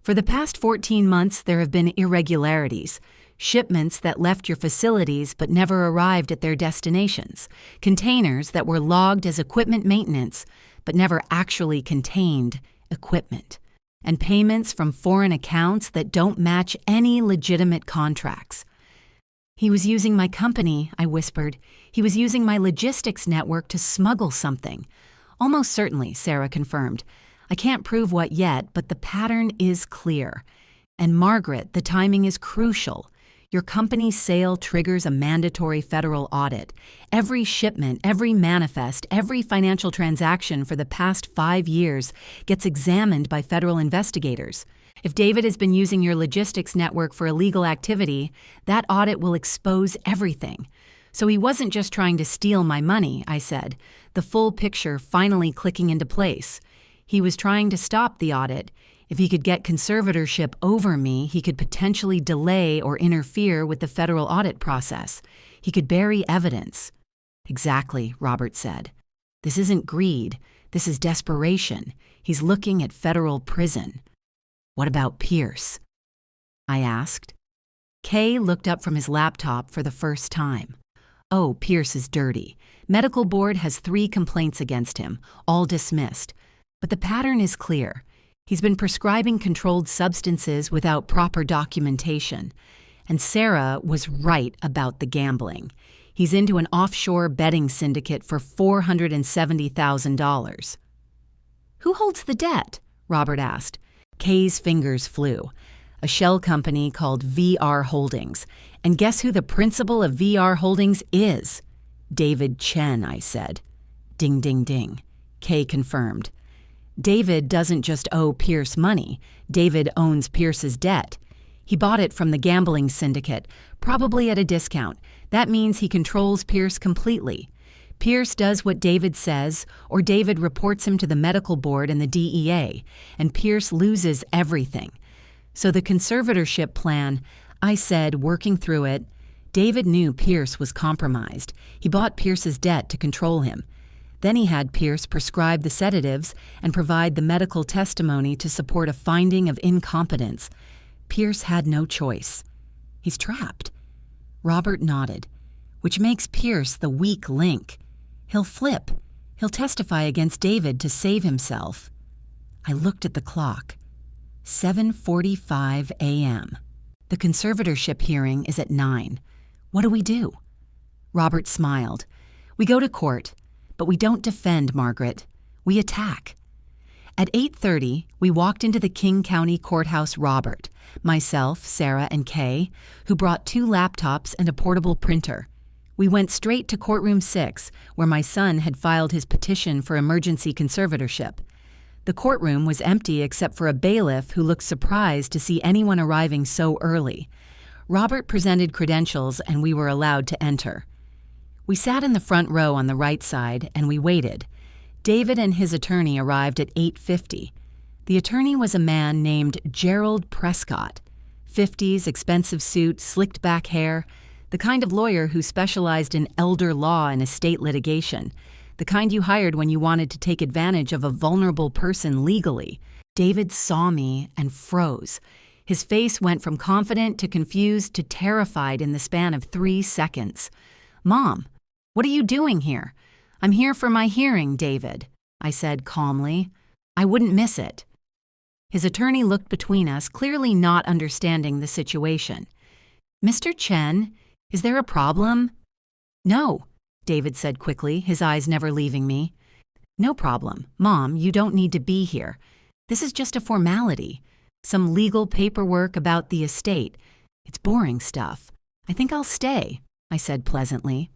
"For the past 14 months, there have been irregularities. Shipments that left your facilities but never arrived at their destinations. Containers that were logged as equipment maintenance but never actually contained equipment. And payments from foreign accounts that don't match any legitimate contracts." "He was using my company," I whispered. "He was using my logistics network to smuggle something." "Almost certainly," Sarah confirmed. "I can't prove what yet, but the pattern is clear. And Margaret, the timing is crucial. Your company's sale triggers a mandatory federal audit. Every shipment, every manifest, every financial transaction for the past 5 years gets examined by federal investigators. If David has been using your logistics network for illegal activity, that audit will expose everything. So he wasn't just trying to steal my money," I said, the full picture finally clicking into place. "He was trying to stop the audit. If he could get conservatorship over me, he could potentially delay or interfere with the federal audit process. He could bury evidence." "Exactly," Robert said. "This isn't greed. This is desperation. He's looking at federal prison." "What about Pierce?" I asked. Kay looked up from his laptop for the first time. "Oh, Pierce is dirty. Medical board has 3 complaints against him, all dismissed. But the pattern is clear. He's been prescribing controlled substances without proper documentation. And Sarah was right about the gambling. He's into an offshore betting syndicate for $470,000. Who holds the debt? Robert asked. Kay's fingers flew. A shell company called VR Holdings. And guess who the principal of VR Holdings is? David Chen, I said. Ding, ding, ding. Kay confirmed. David doesn't just owe Pierce money. David owns Pierce's debt. He bought it from the gambling syndicate, probably at a discount. That means he controls Pierce completely. Pierce does what David says, or David reports him to the medical board and the DEA, and Pierce loses everything. So the conservatorship plan, I said, working through it, David knew Pierce was compromised. He bought Pierce's debt to control him. Then he had Pierce prescribe the sedatives and provide the medical testimony to support a finding of incompetence. Pierce had no choice. He's trapped. Robert nodded, which makes Pierce the weak link. He'll flip. He'll testify against David to save himself. I looked at the clock. 7:45 a.m. The conservatorship hearing is at 9. What do we do? Robert smiled. We go to court, but we don't defend, Margaret. We attack. At 8:30, we walked into the King County Courthouse. Robert, myself, Sarah, and Kay, who brought 2 laptops and a portable printer. We went straight to courtroom 6, where my son had filed his petition for emergency conservatorship. The courtroom was empty except for a bailiff who looked surprised to see anyone arriving so early. Robert presented credentials and we were allowed to enter. We sat in the front row on the right side and we waited. David and his attorney arrived at 8:50. The attorney was a man named Gerald Prescott. 50s, expensive suit, slicked back hair, the kind of lawyer who specialized in elder law and estate litigation, the kind you hired when you wanted to take advantage of a vulnerable person legally. David saw me and froze. His face went from confident to confused to terrified in the span of 3 seconds. "Mom, what are you doing here?" "I'm here for my hearing, David," I said calmly. "I wouldn't miss it." His attorney looked between us, clearly not understanding the situation. "Mr. Chen, is there a problem?" "No," David said quickly, his eyes never leaving me. "No problem. Mom, you don't need to be here. This is just a formality. Some legal paperwork about the estate. It's boring stuff. I think I'll stay," I said pleasantly.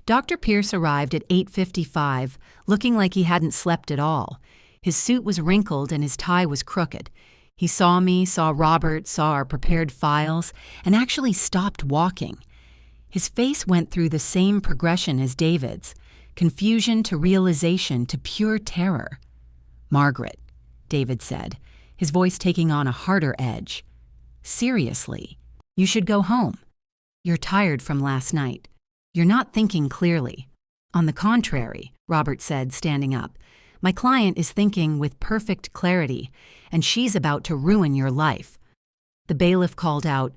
Dr. Pierce arrived at 8:55, looking like he hadn't slept at all. His suit was wrinkled and his tie was crooked. He saw me, saw Robert, saw our prepared files, and actually stopped walking. His face went through the same progression as David's, confusion to realization to pure terror. "Margaret," David said, his voice taking on a harder edge. "Seriously, you should go home. You're tired from last night. You're not thinking clearly." "On the contrary," Robert said, standing up, "my client is thinking with perfect clarity, and she's about to ruin your life." The bailiff called out,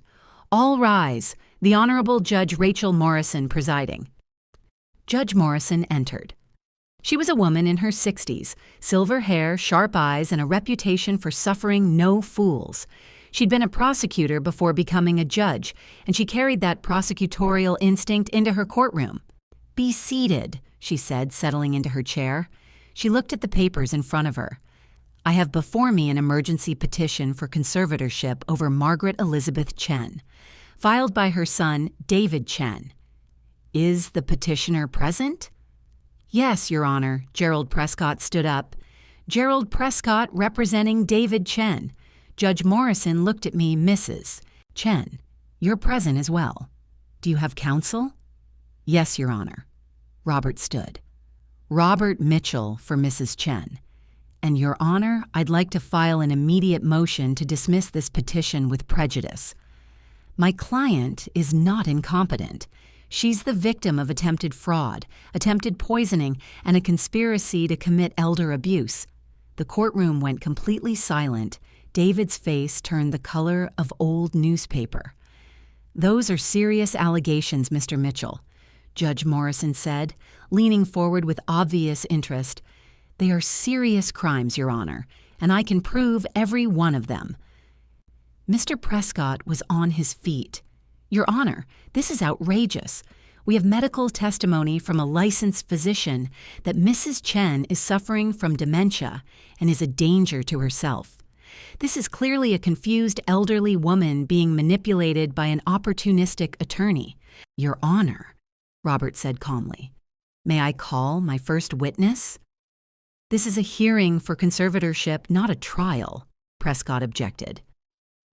"All rise. The Honorable Judge Rachel Morrison presiding." Judge Morrison entered. She was a woman in her 60s, silver hair, sharp eyes, and a reputation for suffering no fools. She'd been a prosecutor before becoming a judge, and she carried that prosecutorial instinct into her courtroom. "Be seated," she said, settling into her chair. She looked at the papers in front of her. "I have before me an emergency petition for conservatorship over Margaret Elizabeth Chen, filed by her son, David Chen. Is the petitioner present?" "Yes, Your Honor." Gerald Prescott stood up. "Gerald Prescott representing David Chen." Judge Morrison looked at me, "Mrs. Chen, you're present as well. Do you have counsel?" "Yes, Your Honor." Robert stood. "Robert Mitchell for Mrs. Chen. And Your Honor, I'd like to file an immediate motion to dismiss this petition with prejudice. My client is not incompetent. She's the victim of attempted fraud, attempted poisoning, and a conspiracy to commit elder abuse." The courtroom went completely silent. David's face turned the color of old newspaper. "Those are serious allegations, Mr. Mitchell," Judge Morrison said, leaning forward with obvious interest. "They are serious crimes, Your Honor, and I can prove every one of them." Mr. Prescott was on his feet. "Your Honor, this is outrageous. We have medical testimony from a licensed physician that Mrs. Chen is suffering from dementia and is a danger to herself. This is clearly a confused elderly woman being manipulated by an opportunistic attorney." "Your Honor," Robert said calmly, "may I call my first witness?" "This is a hearing for conservatorship, not a trial," Prescott objected.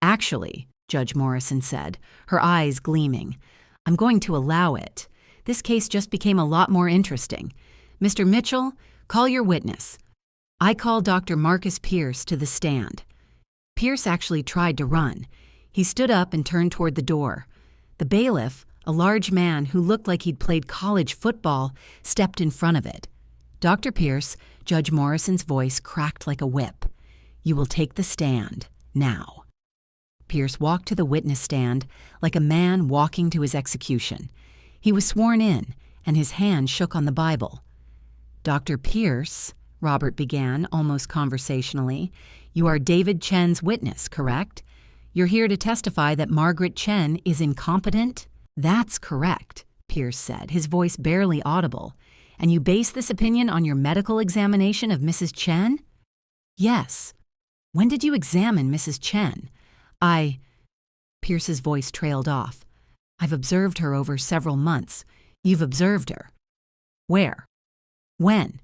"Actually," Judge Morrison said, her eyes gleaming, "I'm going to allow it. This case just became a lot more interesting. Mr. Mitchell, call your witness." I called Dr. Marcus Pierce to the stand. Pierce actually tried to run. He stood up and turned toward the door. The bailiff, a large man who looked like he'd played college football, stepped in front of it. "Dr. Pierce," Judge Morrison's voice cracked like a whip, "you will take the stand, now." Pierce walked to the witness stand like a man walking to his execution. He was sworn in, and his hand shook on the Bible. "Dr. Pierce," Robert began almost conversationally, "you are David Chen's witness, correct? You're here to testify that Margaret Chen is incompetent?" "That's correct," Pierce said, his voice barely audible. "And you base this opinion on your medical examination of Mrs. Chen?" "Yes." "When did you examine Mrs. Chen?" Pierce's voice trailed off. "I've observed her over several months." "You've observed her? Where? When?"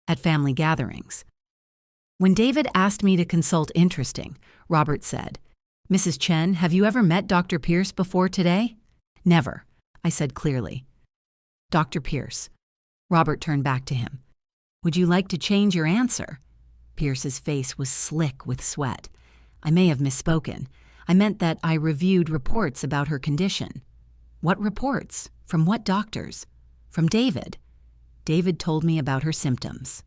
"At family gatherings." "When David asked me to consult interesting," Robert said. "Mrs. Chen, have you ever met Dr. Pierce before today?" "Never," I said clearly. "Dr. Pierce." Robert turned back to him. "Would you like to change your answer?" Pierce's face was slick with sweat. "I may have misspoken. I meant that I reviewed reports about her condition." "What reports? From what doctors?" "From David. David told me about her symptoms."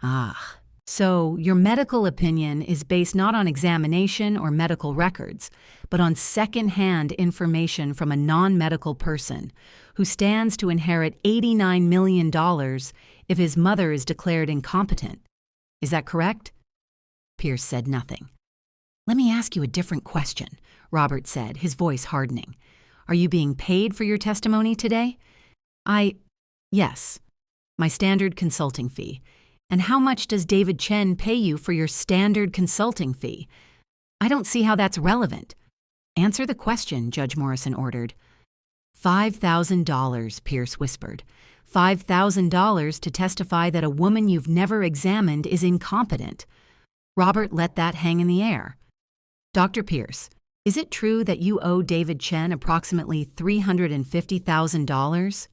"Ah. So your medical opinion is based not on examination or medical records, but on second-hand information from a non-medical person who stands to inherit $89 million if his mother is declared incompetent. Is that correct?" Pierce said nothing. "Let me ask you a different question," Robert said, his voice hardening. "Are you being paid for your testimony today?" "Yes. My standard consulting fee. And how much does David Chen pay you for your standard consulting fee?" "I don't see how that's relevant." "Answer the question," Judge Morrison ordered. $5,000, Pierce whispered. $5,000 to testify that a woman you've never examined is incompetent. Robert let that hang in the air. "Dr. Pierce, is it true that you owe David Chen approximately $350,000?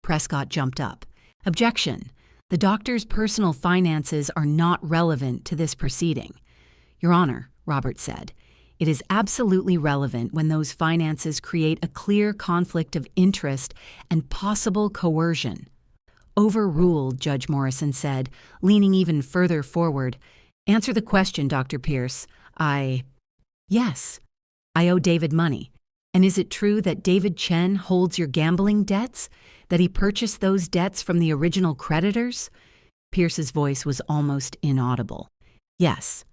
Prescott jumped up. "Objection. The doctor's personal finances are not relevant to this proceeding." "Your Honor," Robert said, "it is absolutely relevant when those finances create a clear conflict of interest and possible coercion." "Overruled," Judge Morrison said, leaning even further forward. "Answer the question, Dr. Pierce." "Yes. I owe David money. And is it true that David Chen holds your gambling debts? That he purchased those debts from the original creditors?" Pierce's voice was almost inaudible. "Yes."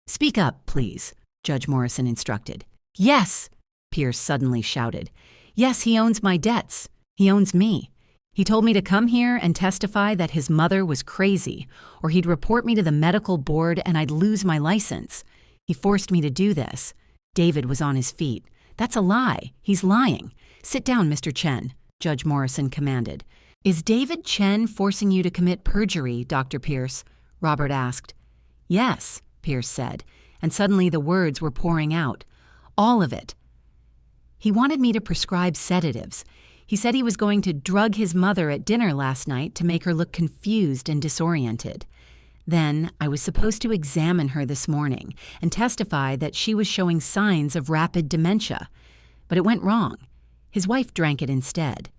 "Speak up, please," Judge Morrison instructed. "Yes," Pierce suddenly shouted. "Yes, he owns my debts. He owns me. He told me to come here and testify that his mother was crazy, or he'd report me to the medical board and I'd lose my license. He forced me to do this." David was on his feet. "That's a lie. He's lying. Sit down, Mr. Chen," Judge Morrison commanded. "Is David Chen forcing you to commit perjury, Dr. Pierce?" Robert asked. "Yes," Pierce said, and suddenly the words were pouring out. "All of it. He wanted me to prescribe sedatives. He said he was going to drug his mother at dinner last night to make her look confused and disoriented. Then I was supposed to examine her this morning and testify that she was showing signs of rapid dementia. But it went wrong. His wife drank it instead.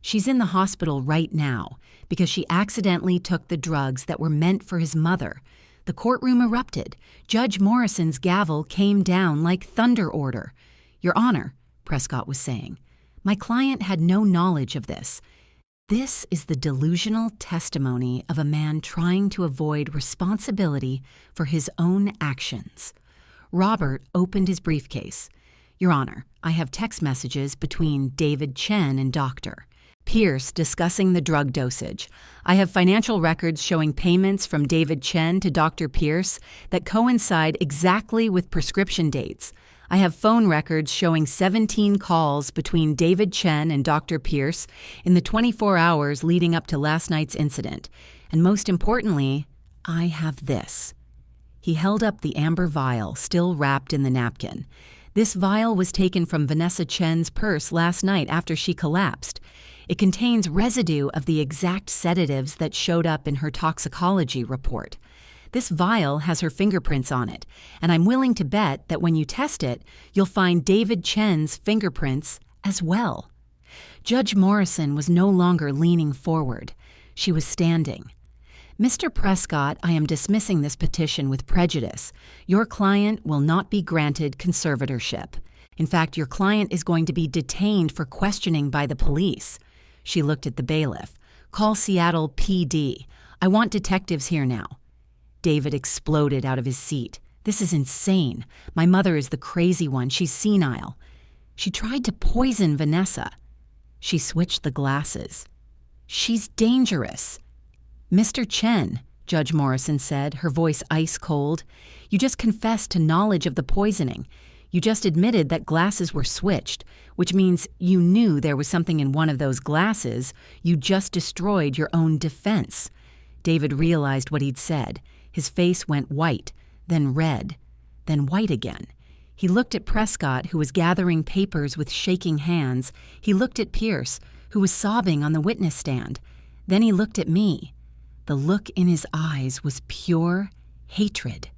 She's in the hospital right now because she accidentally took the drugs that were meant for his mother. The courtroom erupted. Judge Morrison's gavel came down like thunder order. "Your Honor," Prescott was saying, "my client had no knowledge of this. This is the delusional testimony of a man trying to avoid responsibility for his own actions. Robert opened his briefcase. Your Honor, I have text messages between David Chen and Dr. Pierce discussing the drug dosage. I have financial records showing payments from David Chen to Dr. Pierce that coincide exactly with prescription dates. I have phone records showing 17 calls between David Chen and Dr. Pierce in the 24 hours leading up to last night's incident. And most importantly, I have this. He held up the amber vial, still wrapped in the napkin. This vial was taken from Vanessa Chen's purse last night after she collapsed. It contains residue of the exact sedatives that showed up in her toxicology report. This vial has her fingerprints on it, and I'm willing to bet that when you test it, you'll find David Chen's fingerprints as well. Judge Morrison was no longer leaning forward. She was standing. Mr. Prescott, I am dismissing this petition with prejudice. Your client will not be granted conservatorship. In fact, your client is going to be detained for questioning by the police. She looked at the bailiff. Call Seattle PD. I want detectives here now. David exploded out of his seat. This is insane. My mother is the crazy one. She's senile. She tried to poison Vanessa. She switched the glasses. She's dangerous. Mr. Chen, Judge Morrison said, her voice ice cold, you just confessed to knowledge of the poisoning. You just admitted that glasses were switched, which means you knew there was something in one of those glasses. You just destroyed your own defense. David realized what he'd said. His face went white, then red, then white again. He looked at Prescott, who was gathering papers with shaking hands. He looked at Pierce, who was sobbing on the witness stand. Then he looked at me. The look in his eyes was pure hatred.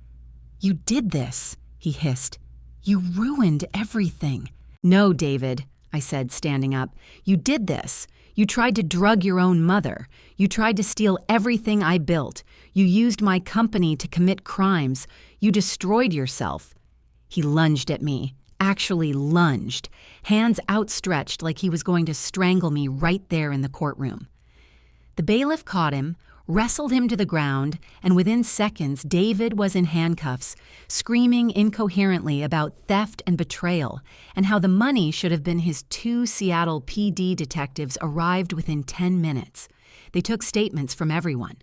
You did this, he hissed. You ruined everything. No, David, I said, standing up. You did this. You tried to drug your own mother. You tried to steal everything I built. You used my company to commit crimes. You destroyed yourself. He lunged at me, actually lunged, hands outstretched like he was going to strangle me right there in the courtroom. The bailiff caught him, wrestled him to the ground, and within seconds David was in handcuffs, screaming incoherently about theft and betrayal, and how the money should have been his 2 Seattle PD detectives arrived within 10 minutes. They took statements from everyone.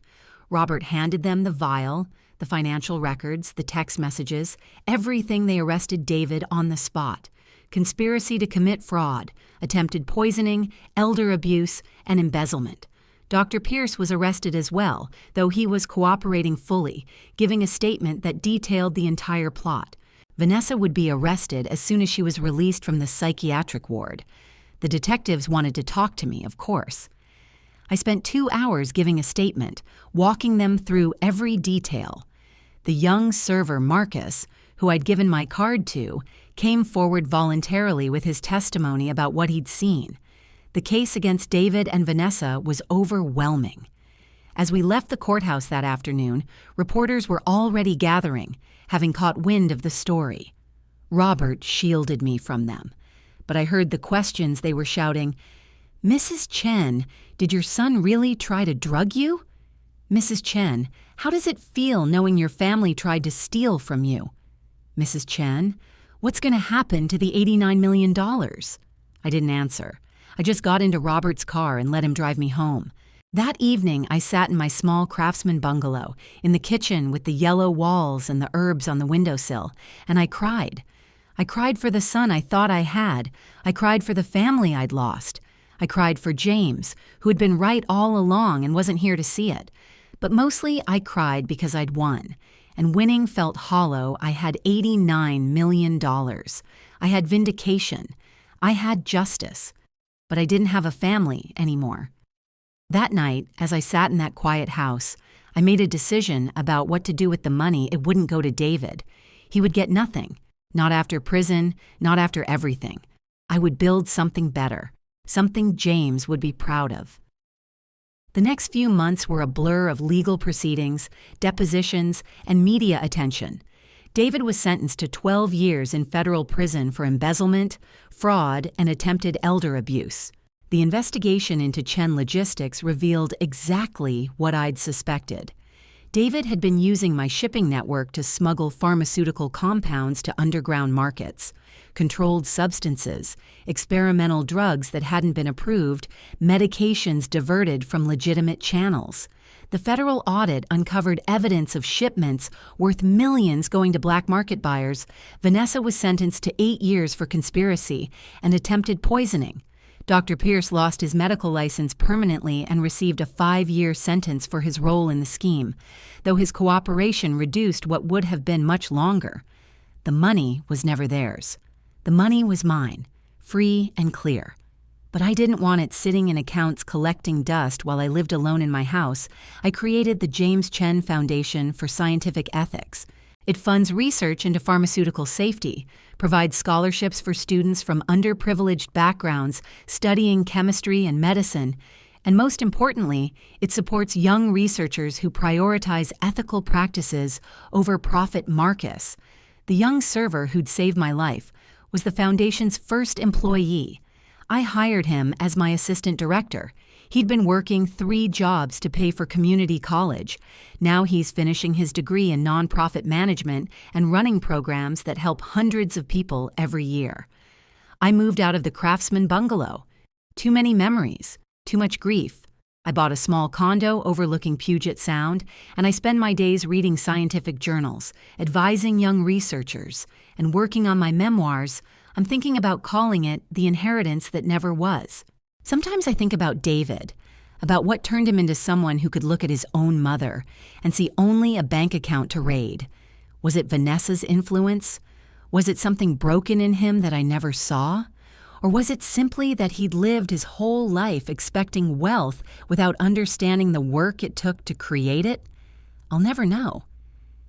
Robert handed them the vial, the financial records, the text messages, everything. They arrested David on the spot. Conspiracy to commit fraud, attempted poisoning, elder abuse, and embezzlement. Dr. Pierce was arrested as well, though he was cooperating fully, giving a statement that detailed the entire plot. Vanessa would be arrested as soon as she was released from the psychiatric ward. The detectives wanted to talk to me, of course. I spent 2 hours giving a statement, walking them through every detail. The young server, Marcus, who I'd given my card to, came forward voluntarily with his testimony about what he'd seen. The case against David and Vanessa was overwhelming. As we left the courthouse that afternoon, reporters were already gathering, having caught wind of the story. Robert shielded me from them, but I heard the questions they were shouting. Mrs. Chen, did your son really try to drug you? Mrs. Chen, how does it feel knowing your family tried to steal from you? Mrs. Chen, what's going to happen to the $89 million? I didn't answer. I just got into Robert's car and let him drive me home. That evening, I sat in my small craftsman bungalow, in the kitchen with the yellow walls and the herbs on the windowsill, and I cried. I cried for the son I thought I had. I cried for the family I'd lost. I cried for James, who had been right all along and wasn't here to see it. But mostly I cried because I'd won, and winning felt hollow. I had $89 million. I had vindication. I had justice. But I didn't have a family anymore. That night, as I sat in that quiet house, I made a decision about what to do with the money. It wouldn't go to David. He would get nothing, not after prison, not after everything. I would build something better, something James would be proud of. The next few months were a blur of legal proceedings, depositions, and media attention. David was sentenced to 12 years in federal prison for embezzlement, fraud, and attempted elder abuse. The investigation into Chen Logistics revealed exactly what I'd suspected. David had been using my shipping network to smuggle pharmaceutical compounds to underground markets, controlled substances, experimental drugs that hadn't been approved, medications diverted from legitimate channels. The federal audit uncovered evidence of shipments worth millions going to black market buyers. Vanessa was sentenced to 8 years for conspiracy and attempted poisoning. Dr. Pierce lost his medical license permanently and received a 5-year sentence for his role in the scheme, though his cooperation reduced what would have been much longer. The money was never theirs. The money was mine, free and clear. But I didn't want it sitting in accounts collecting dust while I lived alone in my house. I created the James Chen Foundation for Scientific Ethics. It funds research into pharmaceutical safety, provides scholarships for students from underprivileged backgrounds studying chemistry and medicine, and most importantly, it supports young researchers who prioritize ethical practices over profit. Marcus, the young server who'd saved my life, was the foundation's first employee. I hired him as my assistant director. He'd been working 3 jobs to pay for community college. Now he's finishing his degree in nonprofit management and running programs that help hundreds of people every year. I moved out of the Craftsman bungalow. Too many memories, too much grief. I bought a small condo overlooking Puget Sound, and I spend my days reading scientific journals, advising young researchers, and working on my memoirs. I'm thinking about calling it The Inheritance That Never Was. Sometimes I think about David, about what turned him into someone who could look at his own mother and see only a bank account to raid. Was it Vanessa's influence? Was it something broken in him that I never saw? Or was it simply that he'd lived his whole life expecting wealth without understanding the work it took to create it? I'll never know.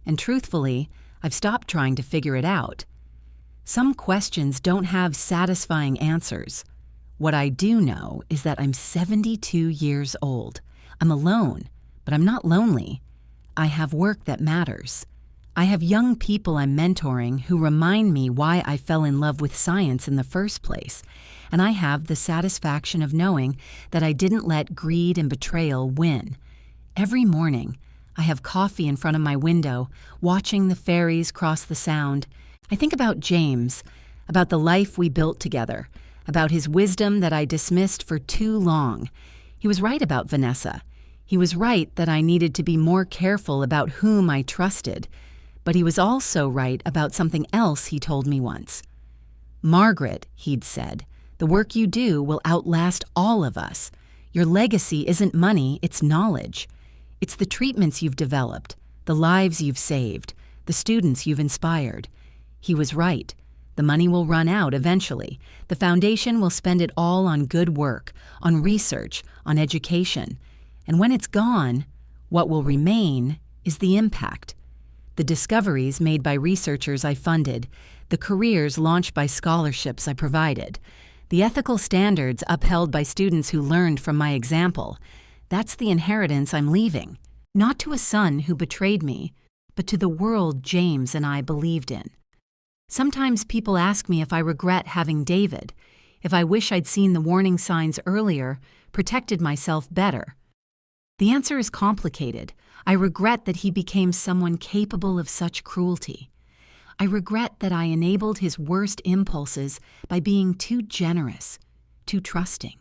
And truthfully, I've stopped trying to figure it out. Some questions don't have satisfying answers. What I do know is that I'm 72 years old. I'm alone, but I'm not lonely. I have work that matters. I have young people I'm mentoring who remind me why I fell in love with science in the first place, and I have the satisfaction of knowing that I didn't let greed and betrayal win. Every morning, I have coffee in front of my window, watching the ferries cross the Sound. I think about James, about the life we built together, about his wisdom that I dismissed for too long. He was right about Vanessa. He was right that I needed to be more careful about whom I trusted. But he was also right about something else he told me once. Margaret, he'd said, the work you do will outlast all of us. Your legacy isn't money, it's knowledge. It's the treatments you've developed, the lives you've saved, the students you've inspired. He was right. The money will run out eventually. The foundation will spend it all on good work, on research, on education. And when it's gone, what will remain is the impact. The discoveries made by researchers I funded, the careers launched by scholarships I provided, the ethical standards upheld by students who learned from my example. That's the inheritance I'm leaving. Not to a son who betrayed me, but to the world James and I believed in. Sometimes people ask me if I regret having David, if I wish I'd seen the warning signs earlier, protected myself better. The answer is complicated. I regret that he became someone capable of such cruelty. I regret that I enabled his worst impulses by being too generous, too trusting.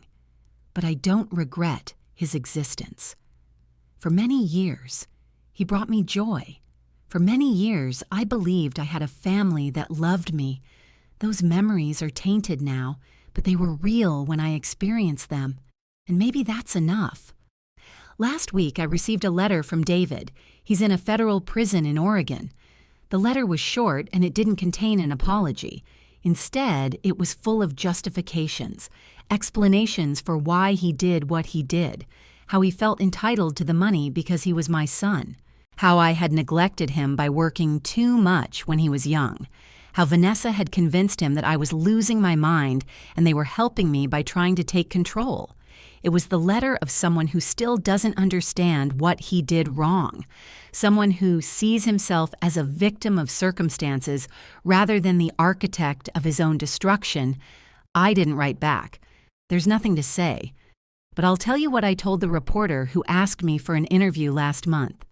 But I don't regret his existence. For many years, he brought me joy. For many years, I believed I had a family that loved me. Those memories are tainted now, but they were real when I experienced them. And maybe that's enough. Last week, I received a letter from David. He's in a federal prison in Oregon. The letter was short and it didn't contain an apology. Instead, it was full of justifications, explanations for why he did what he did, how he felt entitled to the money because he was my son, how I had neglected him by working too much when he was young, how Vanessa had convinced him that I was losing my mind and they were helping me by trying to take control. It was the letter of someone who still doesn't understand what he did wrong, someone who sees himself as a victim of circumstances rather than the architect of his own destruction. I didn't write back. There's nothing to say, but I'll tell you what I told the reporter who asked me for an interview last month.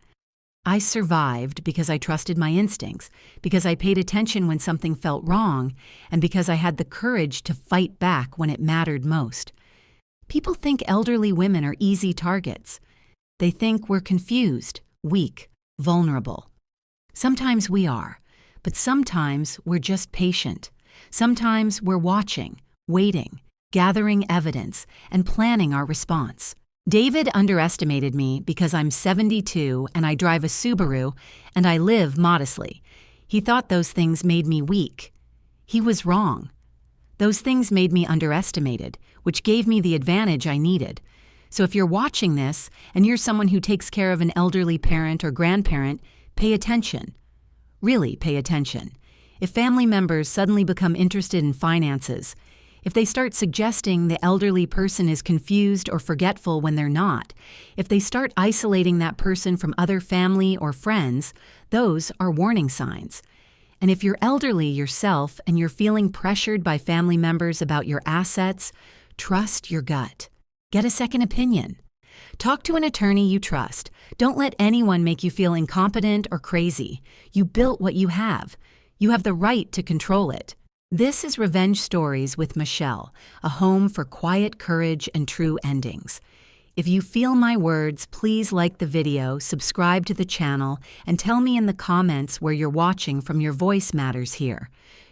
I survived because I trusted my instincts, because I paid attention when something felt wrong, and because I had the courage to fight back when it mattered most. People think elderly women are easy targets. They think we're confused, weak, vulnerable. Sometimes we are, but sometimes we're just patient. Sometimes we're watching, waiting, gathering evidence, and planning our response. David underestimated me because I'm 72 and I drive a Subaru and I live modestly. He thought those things made me weak. He was wrong. Those things made me underestimated, which gave me the advantage I needed. So if you're watching this and you're someone who takes care of an elderly parent or grandparent, pay attention. Really pay attention. If family members suddenly become interested in finances, if they start suggesting the elderly person is confused or forgetful when they're not, if they start isolating that person from other family or friends, those are warning signs. And if you're elderly yourself and you're feeling pressured by family members about your assets, trust your gut. Get a second opinion. Talk to an attorney you trust. Don't let anyone make you feel incompetent or crazy. You built what you have. You have the right to control it. This is Revenge Stories with Michelle, a home for quiet courage and true endings. If you feel my words, please like the video, subscribe to the channel, and tell me in the comments where you're watching from. Your voice matters here.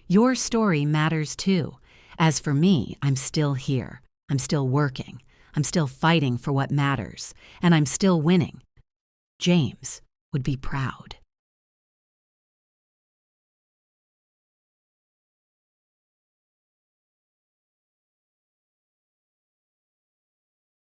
Your story matters too. As for me, I'm still here. I'm still working. I'm still fighting for what matters. And I'm still winning. James would be proud.